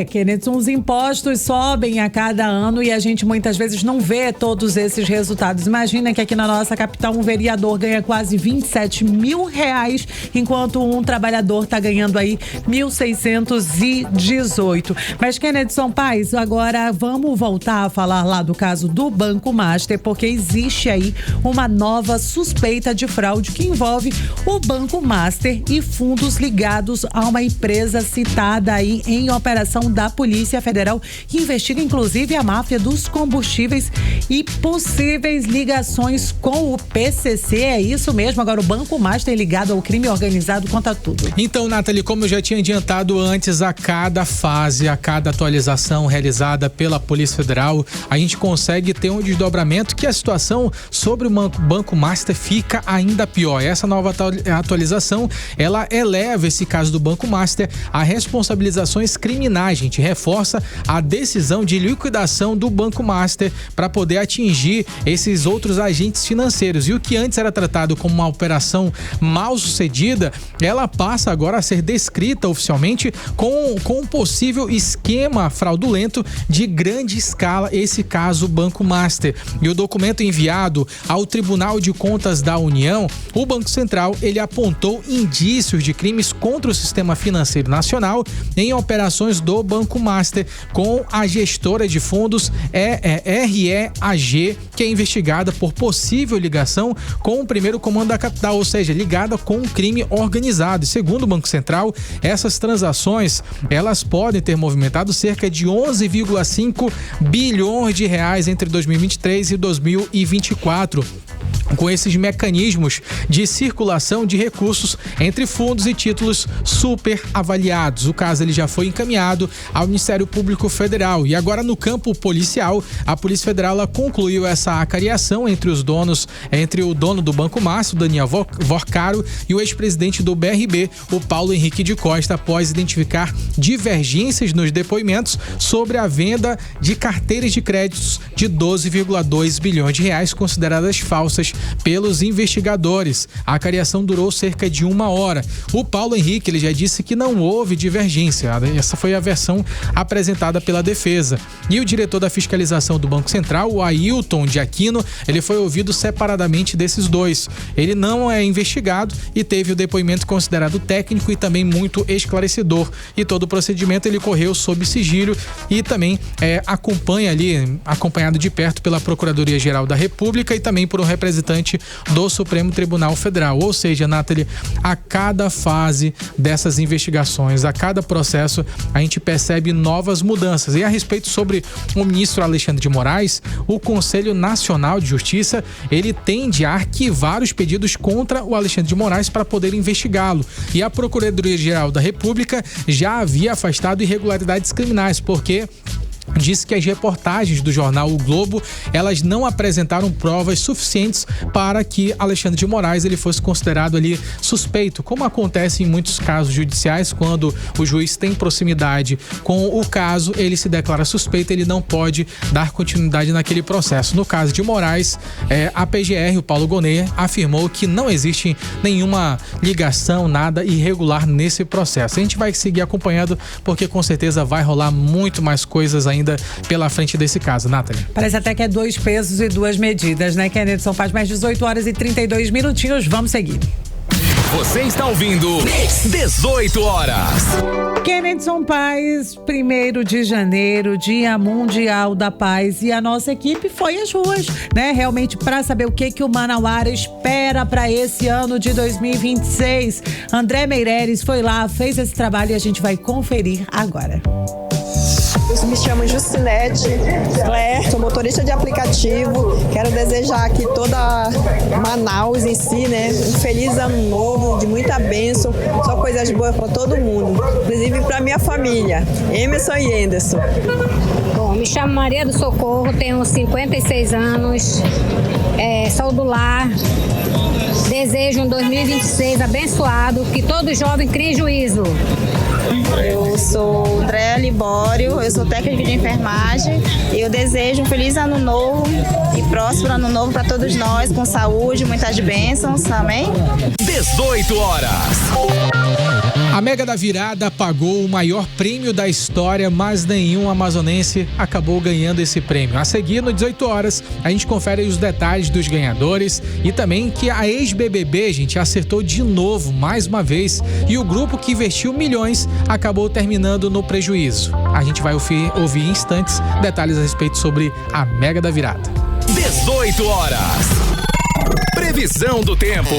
Kennedy, os impostos sobem a cada ano e a gente muitas vezes não vê todos esses resultados. Imagina que aqui na nossa capital um vereador ganha quase R$27.000, enquanto um trabalhador está ganhando aí 1.618. Mas, Kennedy Paz, agora vamos voltar a falar lá do caso do Banco Master, porque existe aí uma nova suspeita de fraude que envolve o Banco Master e fundos ligados a uma empresa citada aí em operação da Polícia Federal, que investiga inclusive a máfia dos combustíveis e possíveis ligações com o PCC. É isso mesmo, agora o Banco Master ligado ao crime organizado, conta tudo. Então, Nathalie, como eu já tinha adiantado antes, a cada fase, a cada atualização realizada pela Polícia Federal, a gente consegue ter um desdobramento que a situação sobre o Banco Master fica ainda pior. Essa nova atualização, ela eleva esse caso do Banco Master a responsabilizações criminais. A gente reforça a decisão de liquidação do Banco Master para poder atingir esses outros agentes financeiros. E o que antes era tratado como uma operação mal sucedida, ela passa agora a ser descrita oficialmente com um possível esquema fraudulento de grande escala, esse caso Banco Master. E o documento enviado ao Tribunal de Contas da União, o Banco Central, ele apontou indícios de crimes contra o sistema financeiro nacional em operações do Banco Master com a gestora de fundos REAG, que é investigada por possível ligação com o primeiro comando da capital, ou seja, ligada com um crime organizado. E segundo o Banco Central, essas transações, elas podem ter movimentado cerca de 11,5 bilhões de reais entre 2023 e 2024. Com esses mecanismos de circulação de recursos entre fundos e títulos super avaliados. O caso ele já foi encaminhado ao Ministério Público Federal e agora no campo policial, a Polícia Federal ela concluiu essa acariação entre o dono do Banco Master, Daniel Vorcaro, e o ex-presidente do BRB, o Paulo Henrique de Costa, após identificar divergências nos depoimentos sobre a venda de carteiras de créditos de 12,2 bilhões de reais consideradas falsas pelos investigadores. A acariação durou cerca de 1 hora. O Paulo Henrique ele já disse que não houve divergência. Essa foi a versão apresentada pela defesa. E o diretor da fiscalização do Banco Central, o Ailton de Aquino, ele foi ouvido separadamente desses dois. Ele não é investigado e teve o depoimento considerado técnico e também muito esclarecedor. E todo o procedimento ele correu sob sigilo e também acompanhado de perto pela Procuradoria-Geral da República e também por um representante do Supremo Tribunal Federal. Ou seja, Nathalie, a cada fase dessas investigações, a cada processo, a gente percebe novas mudanças. E a respeito sobre o ministro Alexandre de Moraes, o Conselho Nacional de Justiça, ele tende a arquivar os pedidos contra o Alexandre de Moraes para poder investigá-lo. E a Procuradoria-Geral da República já havia afastado irregularidades criminais, porque disse que as reportagens do jornal O Globo, elas não apresentaram provas suficientes para que Alexandre de Moraes ele fosse considerado ali suspeito, como acontece em muitos casos judiciais, quando o juiz tem proximidade com o caso, ele se declara suspeito, ele não pode dar continuidade naquele processo. No caso de Moraes, a PGR, o Paulo Gonet, afirmou que não existe nenhuma ligação, nada irregular nesse processo. A gente vai seguir acompanhando, porque com certeza vai rolar muito mais coisas ainda pela frente desse caso, Nathalie. Parece até que é 2 pesos e 2 medidas, né, Kennedy? Faz mais 18 horas e 32 minutinhos. Vamos seguir. Você está ouvindo 18 horas. Kennedy Paz, 1º de janeiro, Dia Mundial da Paz, e a nossa equipe foi às ruas, né? Realmente para saber o que o Manauara espera para esse ano de 2026. André Meireles foi lá, fez esse trabalho e a gente vai conferir agora. Eu me chamo Justinete Claire, sou motorista de aplicativo. Quero desejar aqui toda Manaus em si, né? Um feliz ano novo, de muita bênção, só coisas boas para todo mundo, inclusive para minha família, Emerson e Anderson. Bom, me chamo Maria do Socorro, tenho 56 anos, sou do lar. Desejo um 2026 abençoado, que todo jovem crie juízo. Eu sou Andréa Libório, eu sou técnica de enfermagem e eu desejo um feliz ano novo e próspero ano novo para todos nós, com saúde, muitas bênçãos, amém? 18 horas. A Mega da Virada pagou o maior prêmio da história, mas nenhum amazonense acabou ganhando esse prêmio. A seguir, no 18 horas, a gente confere os detalhes dos ganhadores e também que a ex-BBB, gente, acertou de novo, mais uma vez, e o grupo que investiu milhões acabou terminando no prejuízo. A gente vai ouvir em instantes detalhes a respeito sobre a Mega da Virada. 18 horas. Previsão do tempo.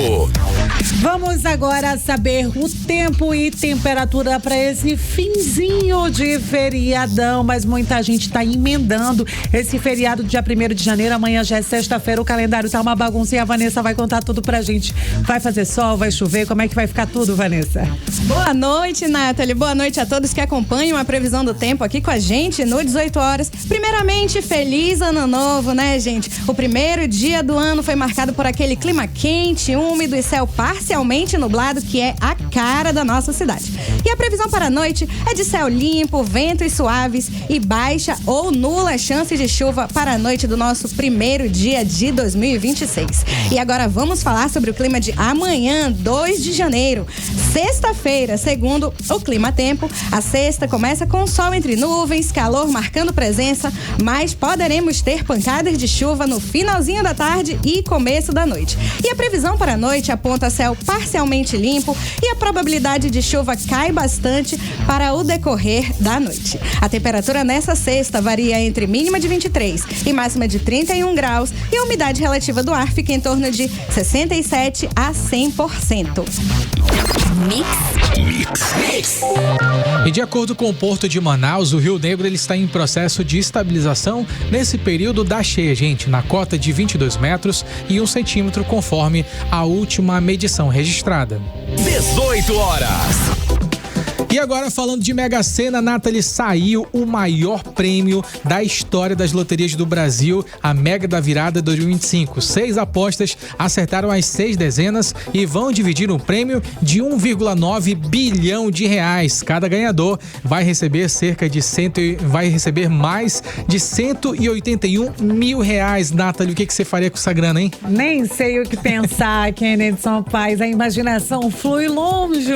Vamos agora saber o tempo e temperatura para esse finzinho de feriadão, mas muita gente está emendando esse feriado do dia 1º de janeiro. Amanhã já é sexta-feira, o calendário tá uma bagunça e a Vanessa vai contar tudo pra gente. Vai fazer sol, vai chover, como é que vai ficar tudo, Vanessa? Boa noite, Nathalie. Boa noite a todos que acompanham a previsão do tempo aqui com a gente no 18 horas. Primeiramente, feliz ano novo, né, gente? O primeiro dia do ano foi marcado por aquele clima quente, úmido e céu parcialmente nublado, que é a cara da nossa cidade. E a previsão para a noite é de céu limpo, ventos suaves e baixa ou nula chance de chuva para a noite do nosso primeiro dia de 2026. E agora vamos falar sobre o clima de amanhã, 2 de janeiro, sexta-feira. Segundo o Clima Tempo, a sexta começa com sol entre nuvens, calor marcando presença, mas poderemos ter pancadas de chuva no finalzinho da tarde e começo da noite. E a previsão para a noite aponta céu céu parcialmente limpo e a probabilidade de chuva cai bastante para o decorrer da noite. A temperatura nessa sexta varia entre mínima de 23 e máxima de 31 graus e a umidade relativa do ar fica em torno de 67 a 100%. Mix. E de acordo com o Porto de Manaus, o Rio Negro ele está em processo de estabilização nesse período da cheia, gente, na cota de 22 metros e 1 centímetro, conforme a última medição registrada. 18 horas. E agora, falando de Mega Sena, Nathalie, saiu o maior prêmio da história das loterias do Brasil, a Mega da Virada 2025. 6 apostas acertaram as 6 dezenas e vão dividir um prêmio de 1,9 bilhão de reais. Cada ganhador vai receber mais de 181 mil reais. Nathalie, o que você faria com essa grana, hein? Nem sei o que pensar, Kennedy Sampaio. A imaginação flui longe,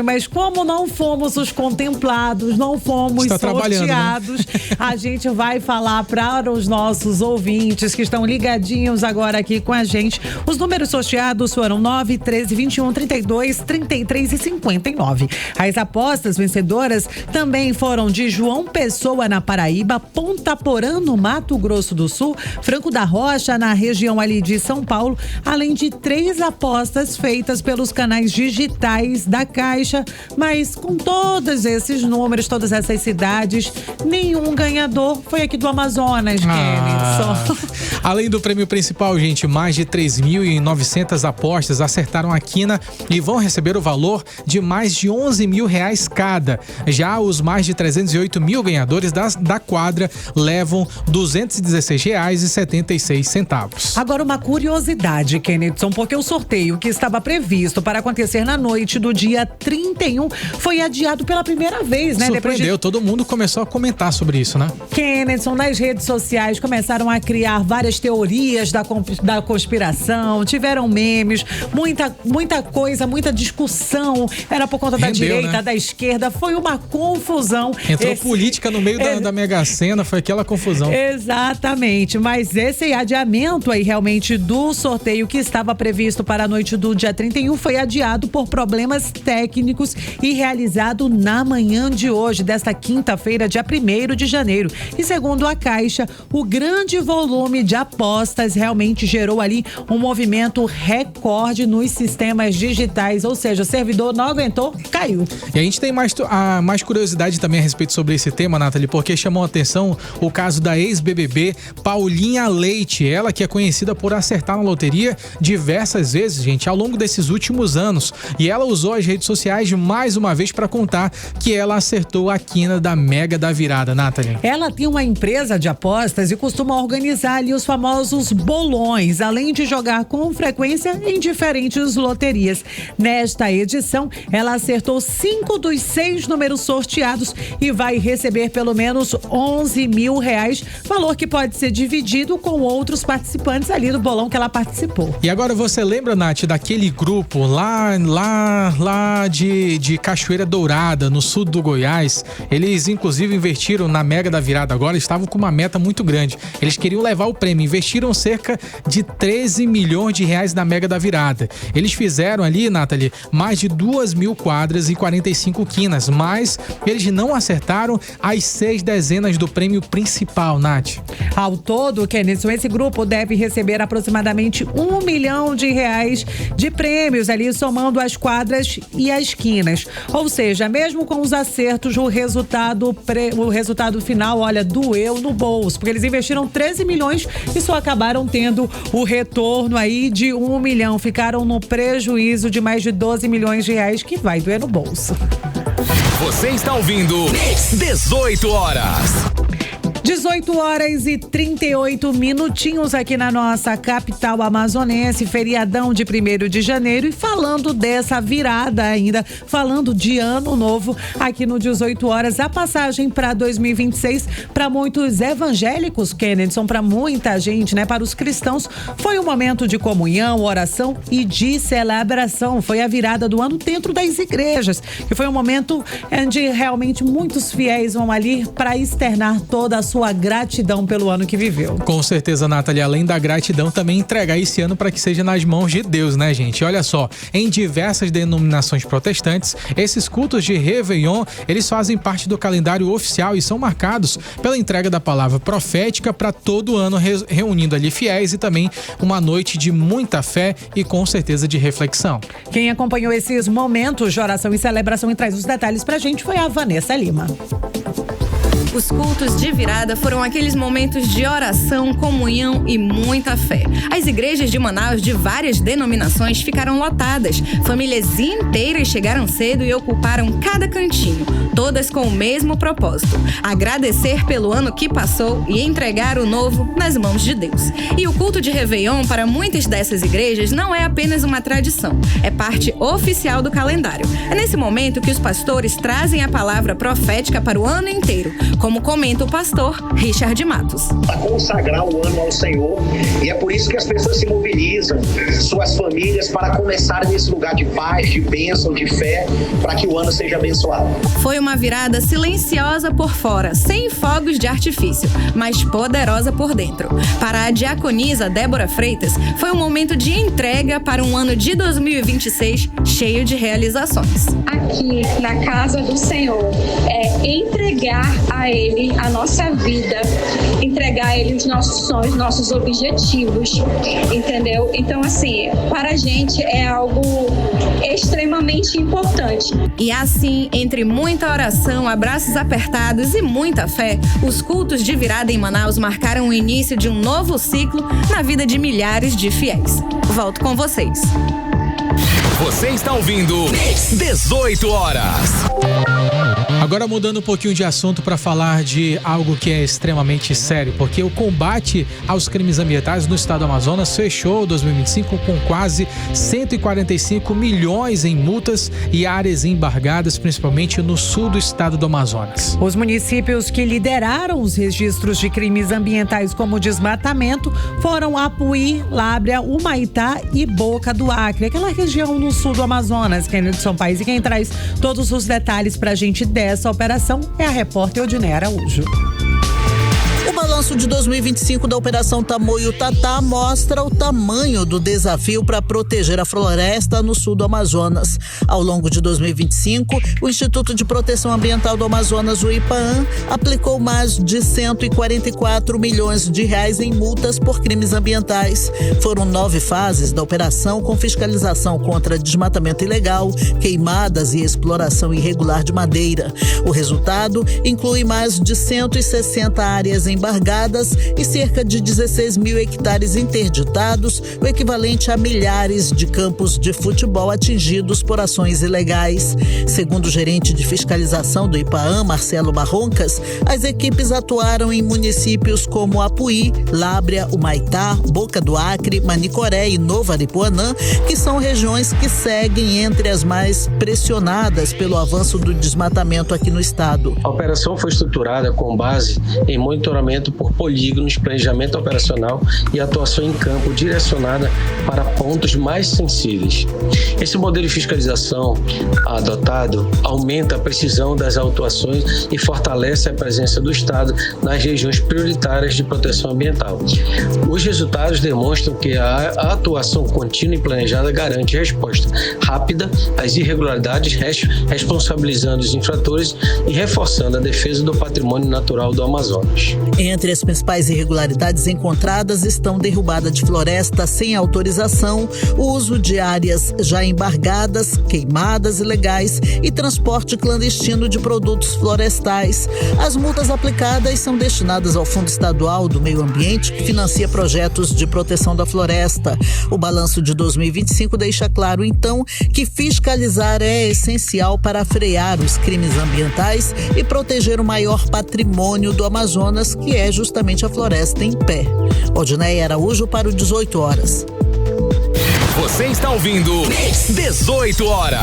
mas como não fomos os contemplados, não fomos sorteados, né? A gente vai falar para os nossos ouvintes que estão ligadinhos agora aqui com a gente. Os números sorteados foram 9, 13, 21, 32, 33 e 59. As apostas vencedoras também foram de João Pessoa, na Paraíba, Ponta Porã, no Mato Grosso do Sul, Franco da Rocha, na região ali de São Paulo, além de 3 apostas feitas pelos canais digitais da Caixa. Mas com todos esses números, todas essas cidades, nenhum ganhador foi aqui do Amazonas, Kennedy. Além do prêmio principal, gente, mais de 3.900 apostas acertaram a quina e vão receber o valor de mais de 11 mil reais cada. Já os mais de 308 mil ganhadores da quadra levam R$216,76. Agora, uma curiosidade, Kennedy, porque o sorteio que estava previsto para acontecer na noite do dia 31 foi adiado pela primeira vez, né? Surpreendeu, todo mundo começou a comentar sobre isso, né? Kennedy, nas redes sociais começaram a criar várias teorias da conspiração, tiveram memes, muita coisa, muita discussão, era por conta da direita, né? Da esquerda, foi uma confusão. Entrou política no meio da Mega Sena, foi aquela confusão. Exatamente, mas esse adiamento aí realmente do sorteio que estava previsto para a noite do dia 31 foi adiado por problemas técnicos e realizado na manhã de hoje, desta quinta-feira, dia 1º de janeiro. E segundo a Caixa, o grande volume de apostas realmente gerou ali um movimento recorde nos sistemas digitais, ou seja, o servidor não aguentou, caiu. E a gente tem mais curiosidade também a respeito sobre esse tema, Nathalie, porque chamou a atenção o caso da ex-BBB Paulinha Leite, ela que é conhecida por acertar na loteria diversas vezes, gente, ao longo desses últimos anos. E ela usou as redes sociais mais uma vez para contar que ela acertou a quina da Mega da Virada, Nathalie. Ela tem uma empresa de apostas e costuma organizar ali os famosos bolões, além de jogar com frequência em diferentes loterias. Nesta edição, ela acertou 5 dos 6 números sorteados e vai receber pelo menos 11 mil reais, valor que pode ser dividido com outros participantes ali do bolão que ela participou. E agora você lembra, Nath, daquele grupo lá de Cachoeira Dourada, no sul do Goiás? Eles inclusive investiram na Mega da Virada agora, estavam com uma meta muito grande. Eles queriam levar o prêmio, investiram cerca de 13 milhões de reais na Mega da Virada. Eles fizeram ali, Nathalie, mais de 2.000 quadras e 45 quinas, mas eles não acertaram as 6 dezenas do prêmio principal, Nath. Ao todo, Kennedy, esse grupo deve receber aproximadamente 1 milhão de reais de prêmios ali, somando as quadras e as quinas. Ou seja, mesmo com os acertos, o resultado final, olha, doeu no bolso, porque eles investiram 13 milhões e só acabaram tendo o retorno aí de 1 milhão. Ficaram no prejuízo de mais de 12 milhões de reais, que vai doer no bolso. Você está ouvindo 18 horas. 18 horas e 38 minutinhos aqui na nossa capital amazonense, feriadão de 1º de janeiro, e falando dessa virada ainda, falando de ano novo, aqui no 18 horas, a passagem para 2026, para muitos evangélicos, Kennedy, para muita gente, né, para os cristãos, foi um momento de comunhão, oração e de celebração. Foi a virada do ano dentro das igrejas, e foi um momento onde realmente muitos fiéis vão ali para externar toda a sua sua gratidão pelo ano que viveu. Com certeza, Nathalie, além da gratidão, também entregar esse ano para que seja nas mãos de Deus, né, gente? Olha só, em diversas denominações protestantes, esses cultos de Réveillon, eles fazem parte do calendário oficial e são marcados pela entrega da palavra profética para todo ano, reunindo ali fiéis e também uma noite de muita fé e com certeza de reflexão. Quem acompanhou esses momentos de oração e celebração e traz os detalhes pra gente foi a Vanessa Lima. Os cultos de virada foram aqueles momentos de oração, comunhão e muita fé. As igrejas de Manaus de várias denominações ficaram lotadas. Famílias inteiras chegaram cedo e ocuparam cada cantinho, todas com o mesmo propósito: agradecer pelo ano que passou e entregar o novo nas mãos de Deus. E o culto de Réveillon, para muitas dessas igrejas, não é apenas uma tradição, é parte oficial do calendário. É nesse momento que os pastores trazem a palavra profética para o ano inteiro, como comenta o pastor Richard Matos. Para consagrar o ano ao Senhor, e é por isso que as pessoas se mobilizam, suas famílias, para começarem nesse lugar de paz, de bênção, de fé, para que o ano seja abençoado. Foi uma virada silenciosa por fora, sem fogos de artifício, mas poderosa por dentro. Para a diaconisa Débora Freitas, foi um momento de entrega para um ano de 2026 cheio de realizações. Aqui na casa do Senhor é entregar a Ele a nossa vida, entregar a Ele os nossos sonhos, nossos objetivos, entendeu? Então, assim, para a gente é algo extremamente importante. E assim, entre muita oração, abraços apertados e muita fé, os cultos de virada em Manaus marcaram o início de um novo ciclo na vida de milhares de fiéis. Volto com vocês. Você está ouvindo 18 horas. Agora mudando um pouquinho de assunto para falar de algo que é extremamente sério, porque o combate aos crimes ambientais no estado do Amazonas fechou 2025 com quase 145 milhões em multas e áreas embargadas, principalmente no sul do estado do Amazonas. Os municípios que lideraram os registros de crimes ambientais como desmatamento foram Apuí, Lábrea, Humaitá e Boca do Acre, aquela região no sul do Amazonas, Kennedson Paes. E quem traz todos os detalhes pra gente dessa operação é a repórter Odineia Araújo. O balanço de 2025 da Operação Tamoio-Tatá mostra o tamanho do desafio para proteger a floresta no sul do Amazonas. Ao longo de 2025, o Instituto de Proteção Ambiental do Amazonas, o IPAAM, aplicou mais de 144 milhões de reais em multas por crimes ambientais. Foram 9 fases da operação com fiscalização contra desmatamento ilegal, queimadas e exploração irregular de madeira. O resultado inclui mais de 160 áreas embargadas e cerca de 16 mil hectares interditados, o equivalente a milhares de campos de futebol atingidos por ações ilegais. Segundo o gerente de fiscalização do IPAAM, Marcelo Barroncas, as equipes atuaram em municípios como Apuí, Lábrea, Humaitá, Boca do Acre, Manicoré e Novo Aripuanã, que são regiões que seguem entre as mais pressionadas pelo avanço do desmatamento aqui no estado. A operação foi estruturada com base em monitoramento por polígonos, planejamento operacional e atuação em campo direcionada para pontos mais sensíveis. Esse modelo de fiscalização adotado aumenta a precisão das autuações e fortalece a presença do Estado nas regiões prioritárias de proteção ambiental. Os resultados demonstram que a atuação contínua e planejada garante resposta rápida às irregularidades, responsabilizando os infratores e reforçando a defesa do patrimônio natural do Amazonas. Entre as principais irregularidades encontradas estão derrubada de floresta sem autorização, o uso de áreas já embargadas, queimadas ilegais e transporte clandestino de produtos florestais. As multas aplicadas são destinadas ao Fundo Estadual do Meio Ambiente, que financia projetos de proteção da floresta. O balanço de 2025 deixa claro, então, que fiscalizar é essencial para frear os crimes ambientais e proteger o maior patrimônio do Amazonas, que é justamente a floresta em pé. Odineia Araújo para o 18 horas. Você está ouvindo 18 horas.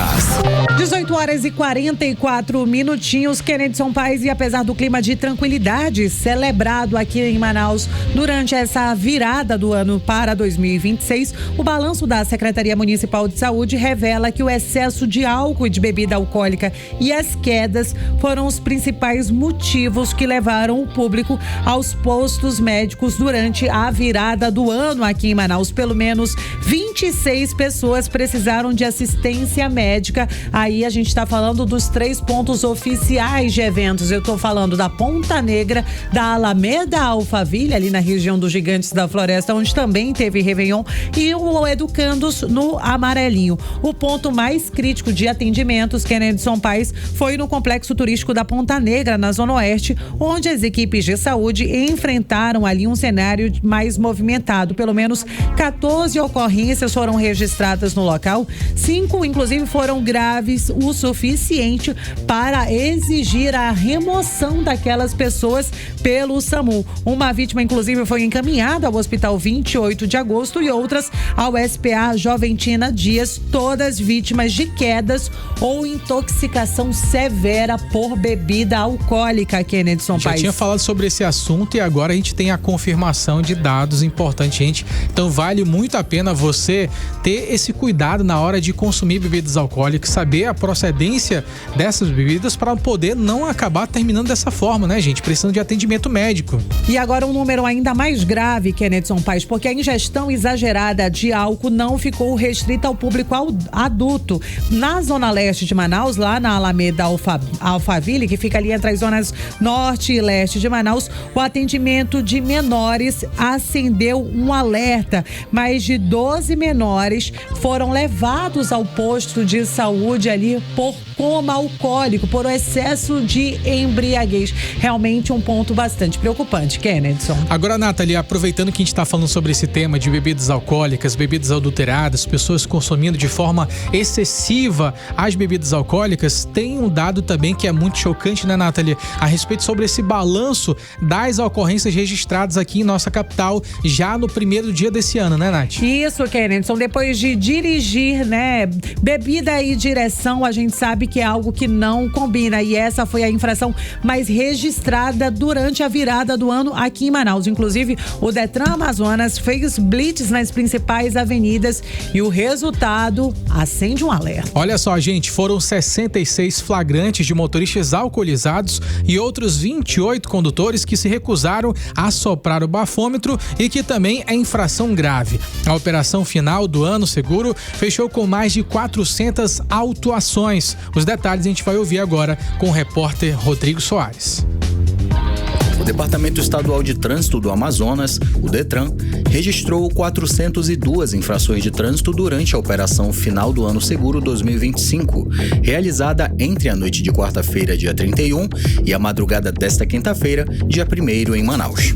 18 horas e 44 minutinhos. Kennedson Paes, e apesar do clima de tranquilidade celebrado aqui em Manaus durante essa virada do ano para 2026, o balanço da Secretaria Municipal de Saúde revela que o excesso de álcool e de bebida alcoólica e as quedas foram os principais motivos que levaram o público aos postos médicos durante a virada do ano aqui em Manaus. Pelo menos 26 pessoas precisaram de assistência médica. Aí a gente está falando dos 3 pontos oficiais de eventos. Eu estou falando da Ponta Negra, da Alameda Alphaville, ali na região dos Gigantes da Floresta, onde também teve Réveillon, e o Educandos no Amarelinho. O ponto mais crítico de atendimentos, Kennedson Paes, foi no complexo turístico da Ponta Negra, na Zona Oeste, onde as equipes de saúde enfrentaram ali um cenário mais movimentado. Pelo menos 14 ocorrências foram registradas no local. 5, inclusive, foram graves o suficiente para exigir a remoção daquelas pessoas pelo SAMU. Uma vítima, inclusive, foi encaminhada ao Hospital 28 de Agosto e outras ao SPA Joventina Dias, todas vítimas de quedas ou intoxicação severa por bebida alcoólica, Kennedson Paes. Já tinha falado sobre esse assunto e agora a gente tem a confirmação de dados importantes, gente. Então vale muito a pena você ter esse cuidado na hora de consumir bebidas alcoólicas, saber a procedência dessas bebidas para poder não acabar terminando dessa forma, né, gente? Precisando de atendimento médico. E agora um número ainda mais grave, Kennedson Paes, porque a ingestão exagerada de álcool não ficou restrita ao público adulto. Na zona leste de Manaus, lá na Alameda Alphaville, que fica ali entre as zonas norte e leste de Manaus, o atendimento de menores acendeu um alerta. Mais de 12 menores foram levados ao posto de saúde ali por coma alcoólico, por excesso de embriaguez. Realmente um ponto bastante preocupante, Kennedson. Agora, Nathalie, aproveitando que a gente está falando sobre esse tema de bebidas alcoólicas, bebidas adulteradas, pessoas consumindo de forma excessiva as bebidas alcoólicas, tem um dado também que é muito chocante, né, Nathalie? A respeito sobre esse balanço das ocorrências registradas aqui em nossa capital já no primeiro dia desse ano, né, Nath? Isso, Kennedson. Depois de dirigir, né, bebida e direção, a gente sabe que é algo que não combina, e essa foi a infração mais registrada durante a virada do ano aqui em Manaus. Inclusive, o Detran Amazonas fez blitz nas principais avenidas e o resultado acende um alerta. Olha só, gente, foram 66 flagrantes de motoristas alcoolizados e outros 28 condutores que se recusaram a soprar o bafômetro e que também é infração grave. A operação final do ano seguro fechou com mais de 400 autuações. Os detalhes a gente vai ouvir agora com o repórter Rodrigo Soares. O Departamento Estadual de Trânsito do Amazonas, o Detran, registrou 402 infrações de trânsito durante a operação Final do Ano Seguro 2025, realizada entre a noite de quarta-feira, dia 31, e a madrugada desta quinta-feira, dia 1º, em Manaus.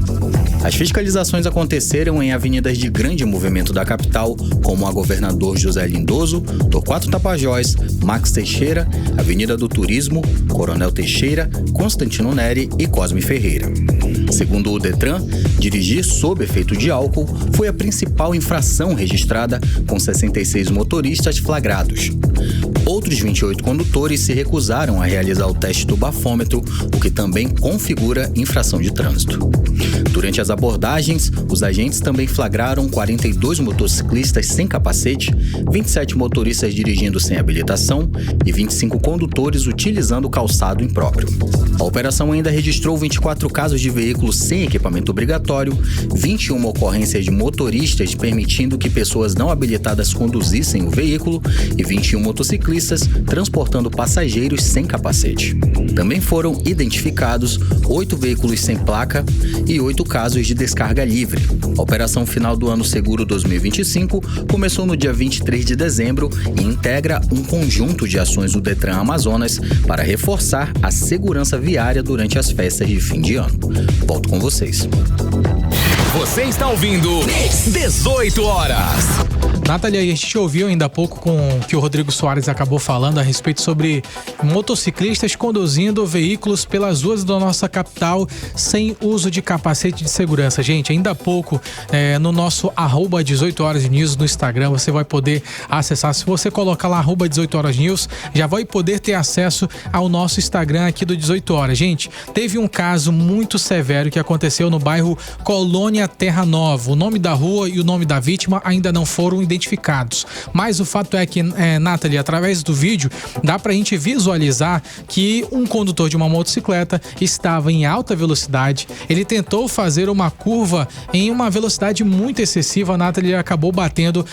As fiscalizações aconteceram em avenidas de grande movimento da capital, como a Governador José Lindoso, Torquato Tapajós, Max Teixeira, Avenida do Turismo, Coronel Teixeira, Constantino Neri e Cosme Ferreira. Segundo o Detran, dirigir sob efeito de álcool foi a principal infração registrada, com 66 motoristas flagrados. Outros 28 condutores se recusaram a realizar o teste do bafômetro, o que também configura infração de trânsito. Durante as abordagens, os agentes também flagraram 42 motociclistas sem capacete, 27 motoristas dirigindo sem habilitação e 25 condutores utilizando o calçado impróprio. A operação ainda registrou 24 casos de veículos sem equipamento obrigatório, 21 ocorrências de motoristas permitindo que pessoas não habilitadas conduzissem o veículo e 21 motociclistas transportando passageiros sem capacete. Também foram identificados 8 veículos sem placa e 8 casos de descarga livre. A operação Final do Ano Seguro 2025 começou no dia 23 de dezembro e integra um conjunto de ações do Detran Amazonas para reforçar a segurança viária durante as festas de fim de ano. Volto com vocês. Você está ouvindo 18 horas. Nathalie, a gente ouviu ainda há pouco com o que o Rodrigo Soares acabou falando a respeito sobre motociclistas conduzindo veículos pelas ruas da nossa capital sem uso de capacete de segurança. Gente, ainda há pouco no nosso @18horas-news no Instagram você vai poder acessar. Se você colocar lá @18horas-news, já vai poder ter acesso ao nosso Instagram aqui do 18 Horas. Gente, teve um caso muito severo que aconteceu no bairro Colônia Terra Nova. O nome da rua e o nome da vítima ainda não foram identificados. Mas o fato é que, Nathalie, através do vídeo, dá pra gente visualizar que um condutor de uma motocicleta estava em alta velocidade. Ele tentou fazer uma curva em uma velocidade muito excessiva. A Nathalie acabou batendo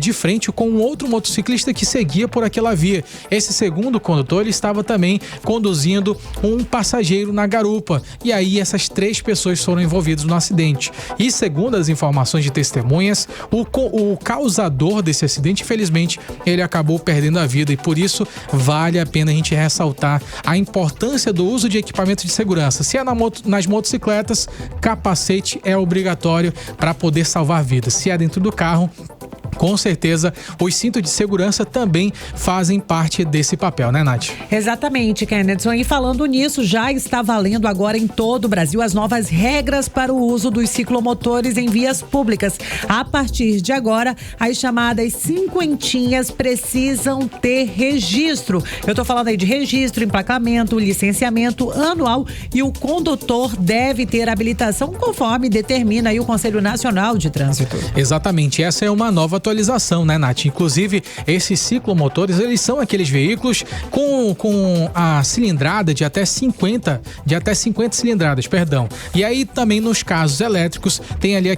de frente com um outro motociclista que seguia por aquela via. Esse segundo condutor, ele estava também conduzindo um passageiro na garupa. E aí essas 3 pessoas foram envolvidas no acidente. E segundo as informações de testemunhas, o causador desse acidente, infelizmente, ele acabou perdendo a vida. E por isso vale a pena a gente ressaltar a importância do uso de equipamento de segurança. Se é nas motocicletas, capacete é obrigatório para poder salvar vidas. Se é dentro do carro, com certeza, os cintos de segurança também fazem parte desse papel, né, Nath? Exatamente, Kennedson. E falando nisso, já está valendo agora em todo o Brasil as novas regras para o uso dos ciclomotores em vias públicas. A partir de agora, as chamadas cinquentinhas precisam ter registro. Eu tô falando aí de registro, emplacamento, licenciamento anual, e o condutor deve ter habilitação conforme determina aí o Conselho Nacional de Trânsito. Exatamente, essa é uma nova atualização, né, Nath? Inclusive, esses ciclomotores, eles são aqueles veículos com a cilindrada de até 50 cilindradas, perdão. E aí também nos casos elétricos tem ali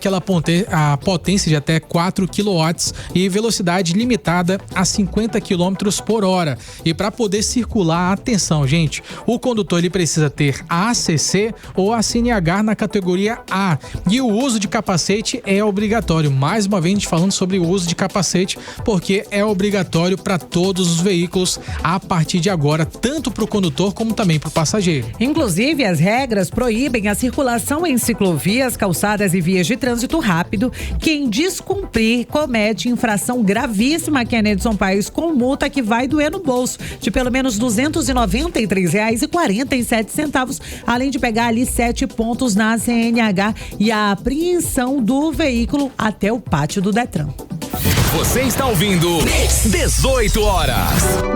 a potência de até 4 kW e velocidade limitada a 50 km por hora. E para poder circular, atenção, gente, o condutor ele precisa ter a ACC ou a CNH na categoria A. E o uso de capacete é obrigatório. Mais uma vez, a gente falando sobre o uso de capacete, porque é obrigatório para todos os veículos a partir de agora, tanto para o condutor como também para o passageiro. Inclusive, as regras proíbem a circulação em ciclovias, calçadas e vias de trânsito rápido. Quem descumprir comete infração gravíssima, Kennedson Paes, com multa que vai doer no bolso de pelo menos R$ 293,47, além de pegar ali 7 pontos na CNH e a apreensão do veículo até o pátio do Detran. Você está ouvindo 18 Horas.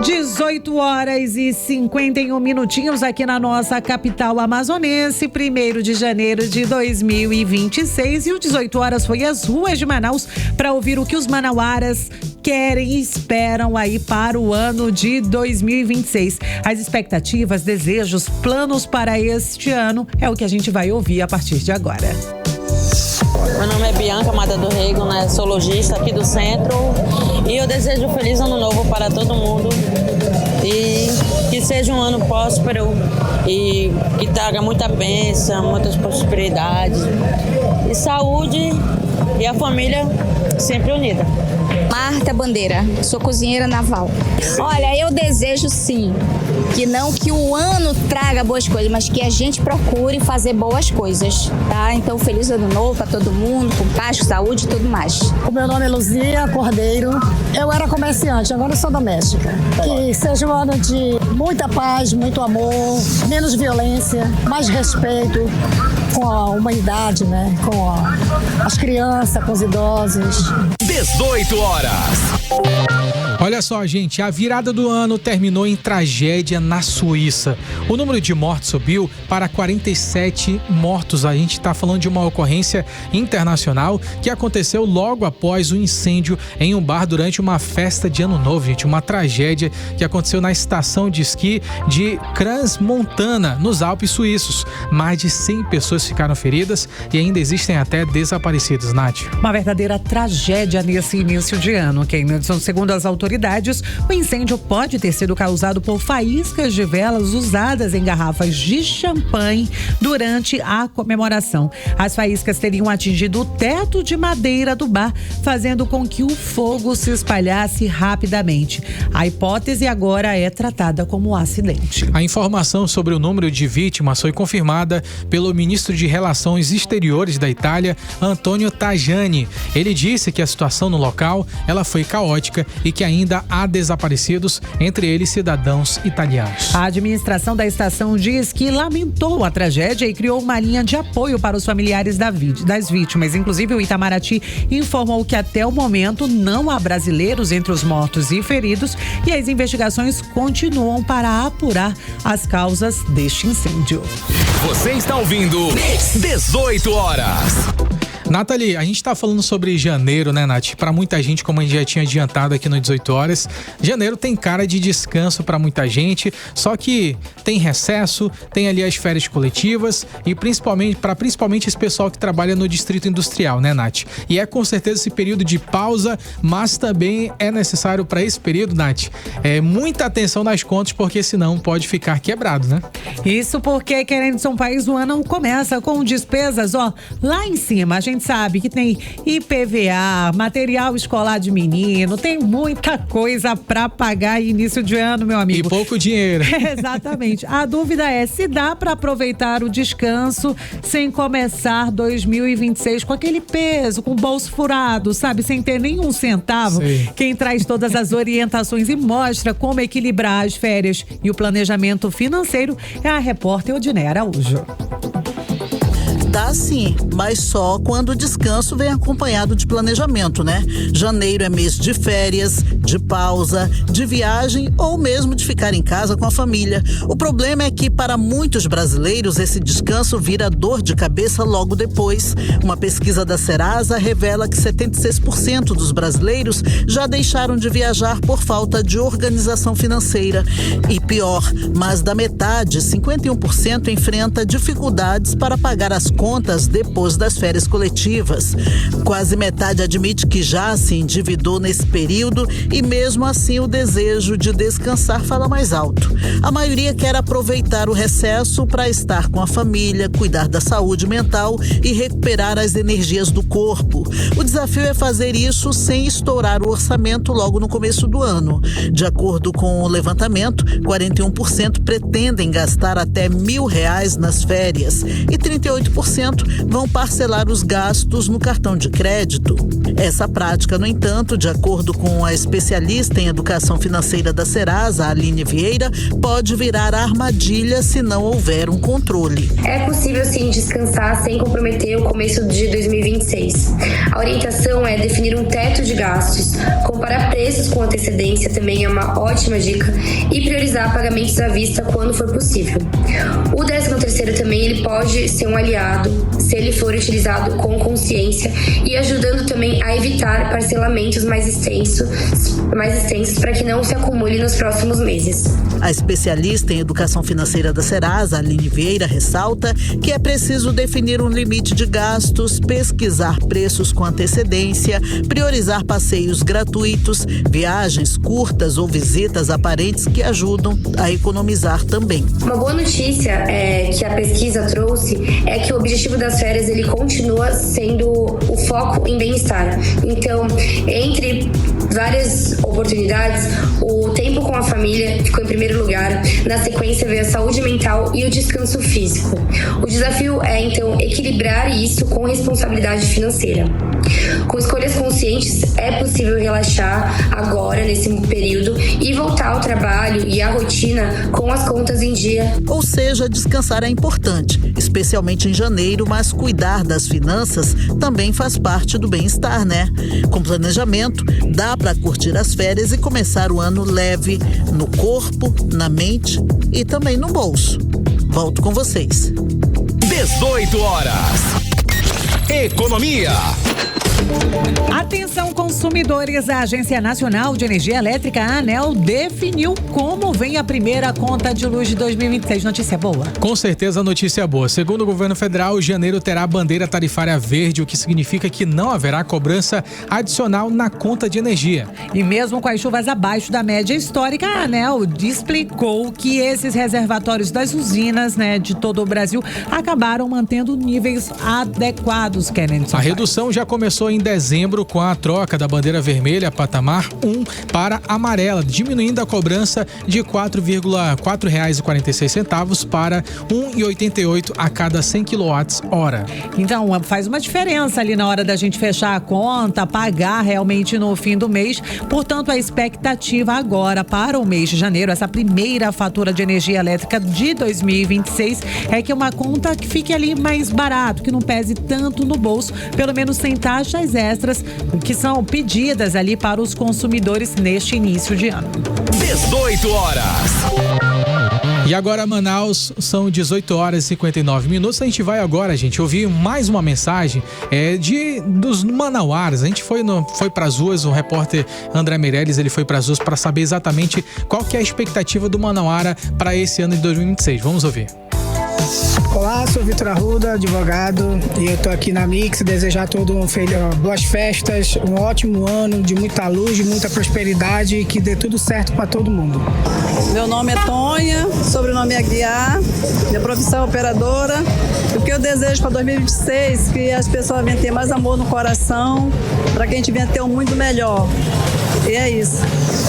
18 horas e 51 minutinhos aqui na nossa capital amazonense, 1º de janeiro de 2026. E o 18 Horas foi às ruas de Manaus para ouvir o que os manauaras querem e esperam aí para o ano de 2026. As expectativas, desejos, planos para este ano é o que a gente vai ouvir a partir de agora. Meu nome é Bianca Mata do Rego, né? Sou lojista aqui do centro e eu desejo um feliz ano novo para todo mundo e que seja um ano próspero e que traga muita bênção, muitas prosperidades e saúde e a família sempre unida. Marta Bandeira, sou cozinheira naval. Olha, eu desejo sim que não que o ano traga boas coisas, mas que a gente procure fazer boas coisas, tá? Então, feliz ano novo para todo mundo, com paz, com saúde e tudo mais. O meu nome é Luzia Cordeiro. Eu era comerciante, agora eu sou doméstica. Que seja um ano de muita paz, muito amor, menos violência, mais respeito com a humanidade, né? Com as crianças, com os idosos. 18 Horas. Olha só, gente, a virada do ano terminou em tragédia na Suíça. O número de mortos subiu para 47 mortos. A gente está falando de uma ocorrência internacional que aconteceu logo após o incêndio em um bar durante uma festa de Ano Novo, gente. Uma tragédia que aconteceu na estação de esqui de Crans-Montana, nos Alpes suíços. Mais de 100 pessoas ficaram feridas e ainda existem até desaparecidos, Nath. Uma verdadeira tragédia nesse início de ano, Kennedson. Segundo as autoridades, cidades. O incêndio pode ter sido causado por faíscas de velas usadas em garrafas de champanhe durante a comemoração. As faíscas teriam atingido o teto de madeira do bar, fazendo com que o fogo se espalhasse rapidamente. A hipótese agora é tratada como acidente. A informação sobre o número de vítimas foi confirmada pelo ministro de Relações Exteriores da Itália, Antonio Tajani. Ele disse que a situação no local ela foi caótica e que ainda há desaparecidos, entre eles cidadãos italianos. A administração da estação diz que lamentou a tragédia e criou uma linha de apoio para os familiares das vítimas. Inclusive, o Itamaraty informou que até o momento não há brasileiros entre os mortos e feridos e as investigações continuam para apurar as causas deste incêndio. Você está ouvindo 18 horas. Nathalie, a gente tá falando sobre janeiro, né, Nath? Pra muita gente, como a gente já tinha adiantado aqui no 18 horas, janeiro tem cara de descanso pra muita gente, só que tem recesso, tem ali as férias coletivas e principalmente esse pessoal que trabalha no distrito industrial, né, Nath? E é com certeza esse período de pausa, mas também é necessário pra esse período, Nath, muita atenção nas contas, porque senão pode ficar quebrado, né? Isso porque, querendo São País, o ano começa com despesas, lá em cima. A gente sabe que tem IPVA, material escolar de menino, tem muita coisa pra pagar início de ano, meu amigo. E pouco dinheiro. Exatamente. A dúvida é se dá pra aproveitar o descanso sem começar 2026 com aquele peso, com o bolso furado, sabe? Sem ter nenhum centavo. Sim. Quem traz todas as orientações e mostra como equilibrar as férias e o planejamento financeiro é a repórter Odiné Araújo. Dá sim, mas só quando o descanso vem acompanhado de planejamento, né? Janeiro é mês de férias, de pausa, de viagem ou mesmo de ficar em casa com a família. O problema é que para muitos brasileiros esse descanso vira dor de cabeça logo depois. Uma pesquisa da Serasa revela que 76% dos brasileiros já deixaram de viajar por falta de organização financeira. E pior, mais da metade, 51%, enfrenta dificuldades para pagar as contas depois das férias coletivas. Quase metade admite que já se endividou nesse período e mesmo assim o desejo de descansar fala mais alto. A maioria quer aproveitar o recesso para estar com a família, cuidar da saúde mental e recuperar as energias do corpo. O desafio é fazer isso sem estourar o orçamento logo no começo do ano. De acordo com o levantamento, 41% pretendem gastar até R$1.000 nas férias e 38% vão parcelar os gastos no cartão de crédito. Essa prática, no entanto, de acordo com a especialista em educação financeira da Serasa, Aline Vieira, pode virar armadilha se não houver um controle. É possível sim descansar sem comprometer o começo de 2026. A orientação é definir um teto de gastos, comparar preços com antecedência também é uma ótima dica e priorizar pagamentos à vista quando for possível. O 13º também ele pode ser um aliado se ele for utilizado com consciência e ajudando também a evitar parcelamentos mais extensos para que não se acumule nos próximos meses. A especialista em educação financeira da Serasa, Aline Vieira, ressalta que é preciso definir um limite de gastos, pesquisar preços com antecedência, priorizar passeios gratuitos, viagens curtas ou visitas a parentes que ajudam a economizar também. Uma boa notícia que a pesquisa trouxe é que o objetivo das férias ele continua sendo o foco em bem-estar. Então, entre várias oportunidades, o tempo com a família ficou em primeiro lugar, na sequência veio a saúde mental e o descanso físico. O desafio é, então, equilibrar isso com responsabilidade financeira. Com escolhas conscientes, é possível relaxar agora, nesse período, e voltar ao trabalho e à rotina com as contas em dia. Ou seja, descansar é importante, especialmente em janeiro, mas cuidar das finanças também faz parte do bem-estar, né? Com planejamento, dá para curtir as férias e começar o ano leve no corpo, na mente e também no bolso. Volto com vocês. 18 horas. economia. Atenção, consumidores, a Agência Nacional de Energia Elétrica, a ANEEL, definiu como vem a primeira conta de luz de 2026. Notícia boa? Com certeza, notícia boa. Segundo o governo federal, janeiro terá a bandeira tarifária verde, o que significa que não haverá cobrança adicional na conta de energia. E mesmo com as chuvas abaixo da média histórica, a ANEEL explicou que esses reservatórios das usinas, de todo o Brasil acabaram mantendo níveis adequados, Kennedy. A redução já começou em dezembro com a troca da bandeira vermelha patamar 1 para amarela, diminuindo a cobrança de R$ 4,46 para R$ 1,88 a cada 100 kWh. Então, faz uma diferença ali na hora da gente fechar a conta, pagar realmente no fim do mês. Portanto, a expectativa agora para o mês de janeiro, essa primeira fatura de energia elétrica de 2026, é que uma conta que fique ali mais barato, que não pese tanto no bolso, pelo menos sem taxas extras que são pedidas ali para os consumidores neste início de ano. 18 horas. E agora, Manaus, são 18 horas e 59 minutos. A gente vai agora, gente, ouvir mais uma mensagem dos manauaras. A gente foi para as ruas, o repórter André Meirelles, ele foi para as ruas para saber exatamente qual que é a expectativa do manauara para esse ano de 2026. Vamos ouvir. Olá, sou Vitor Arruda, advogado, e eu tô aqui na Mix, desejar a todo mundo boas festas, um ótimo ano de muita luz, de muita prosperidade e que dê tudo certo para todo mundo. Meu nome é Tonha, sobrenome é Aguiar, minha profissão é operadora. O que eu desejo para 2026 é que as pessoas venham ter mais amor no coração, para que a gente venha ter um mundo melhor. E é isso.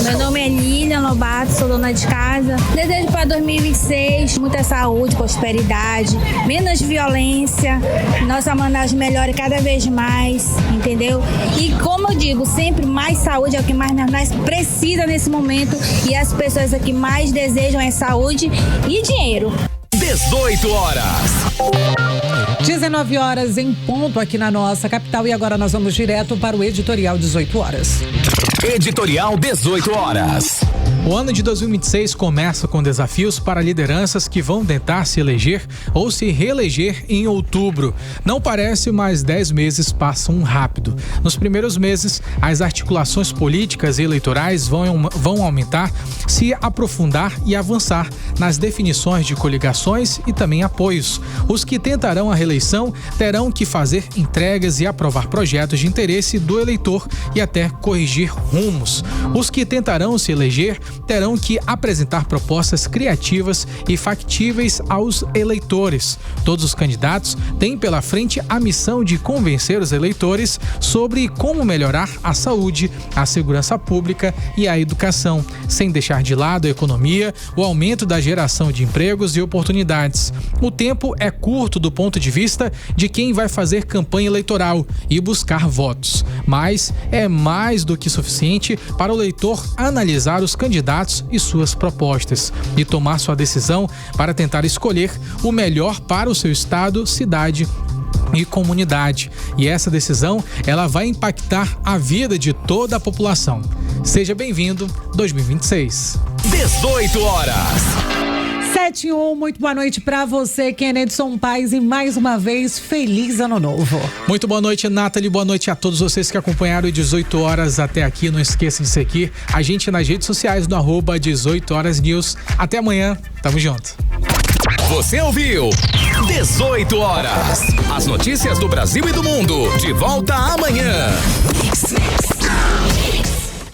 Meu nome é Lilian Lobato, sou dona de casa. Desejo para 2026 muita saúde, prosperidade, menos violência, nossa Manaus melhore cada vez mais, entendeu? E como eu digo, sempre mais saúde é o que mais nós precisa nesse momento, e as pessoas aqui mais desejam é saúde e dinheiro. 18 horas. 19 horas em ponto aqui na nossa capital, e agora nós vamos direto para o editorial 18 horas. Editorial 18 horas. O ano de 2026 começa com desafios para lideranças que vão tentar se eleger ou se reeleger em outubro. Não parece, mas 10 meses passam rápido. Nos primeiros meses, as articulações políticas e eleitorais vão aumentar, se aprofundar e avançar nas definições de coligações e também apoios. Os que tentarão a reeleição terão que fazer entregas e aprovar projetos de interesse do eleitor e até corrigir rumos. Os que tentarão se eleger terão que apresentar propostas criativas e factíveis aos eleitores. Todos os candidatos têm pela frente a missão de convencer os eleitores sobre como melhorar a saúde, a segurança pública e a educação, sem deixar de lado a economia, o aumento da geração de empregos e oportunidades. O tempo é curto do ponto de vista de quem vai fazer campanha eleitoral e buscar votos, mas é mais do que suficiente para o eleitor analisar os candidatos e suas propostas e tomar sua decisão para tentar escolher o melhor para o seu estado, cidade e comunidade. E essa decisão, ela vai impactar a vida de toda a população. Seja bem-vindo 2026. 18 horas. 7:01, muito boa noite pra você, Kennedson Paz, e mais uma vez, feliz ano novo. Muito boa noite, Nathalie, boa noite a todos vocês que acompanharam 18 horas até aqui. Não esqueça de seguir a gente nas redes sociais no @18horasnews. Até amanhã, tamo junto. Você ouviu 18 horas. As notícias do Brasil e do mundo. De volta amanhã.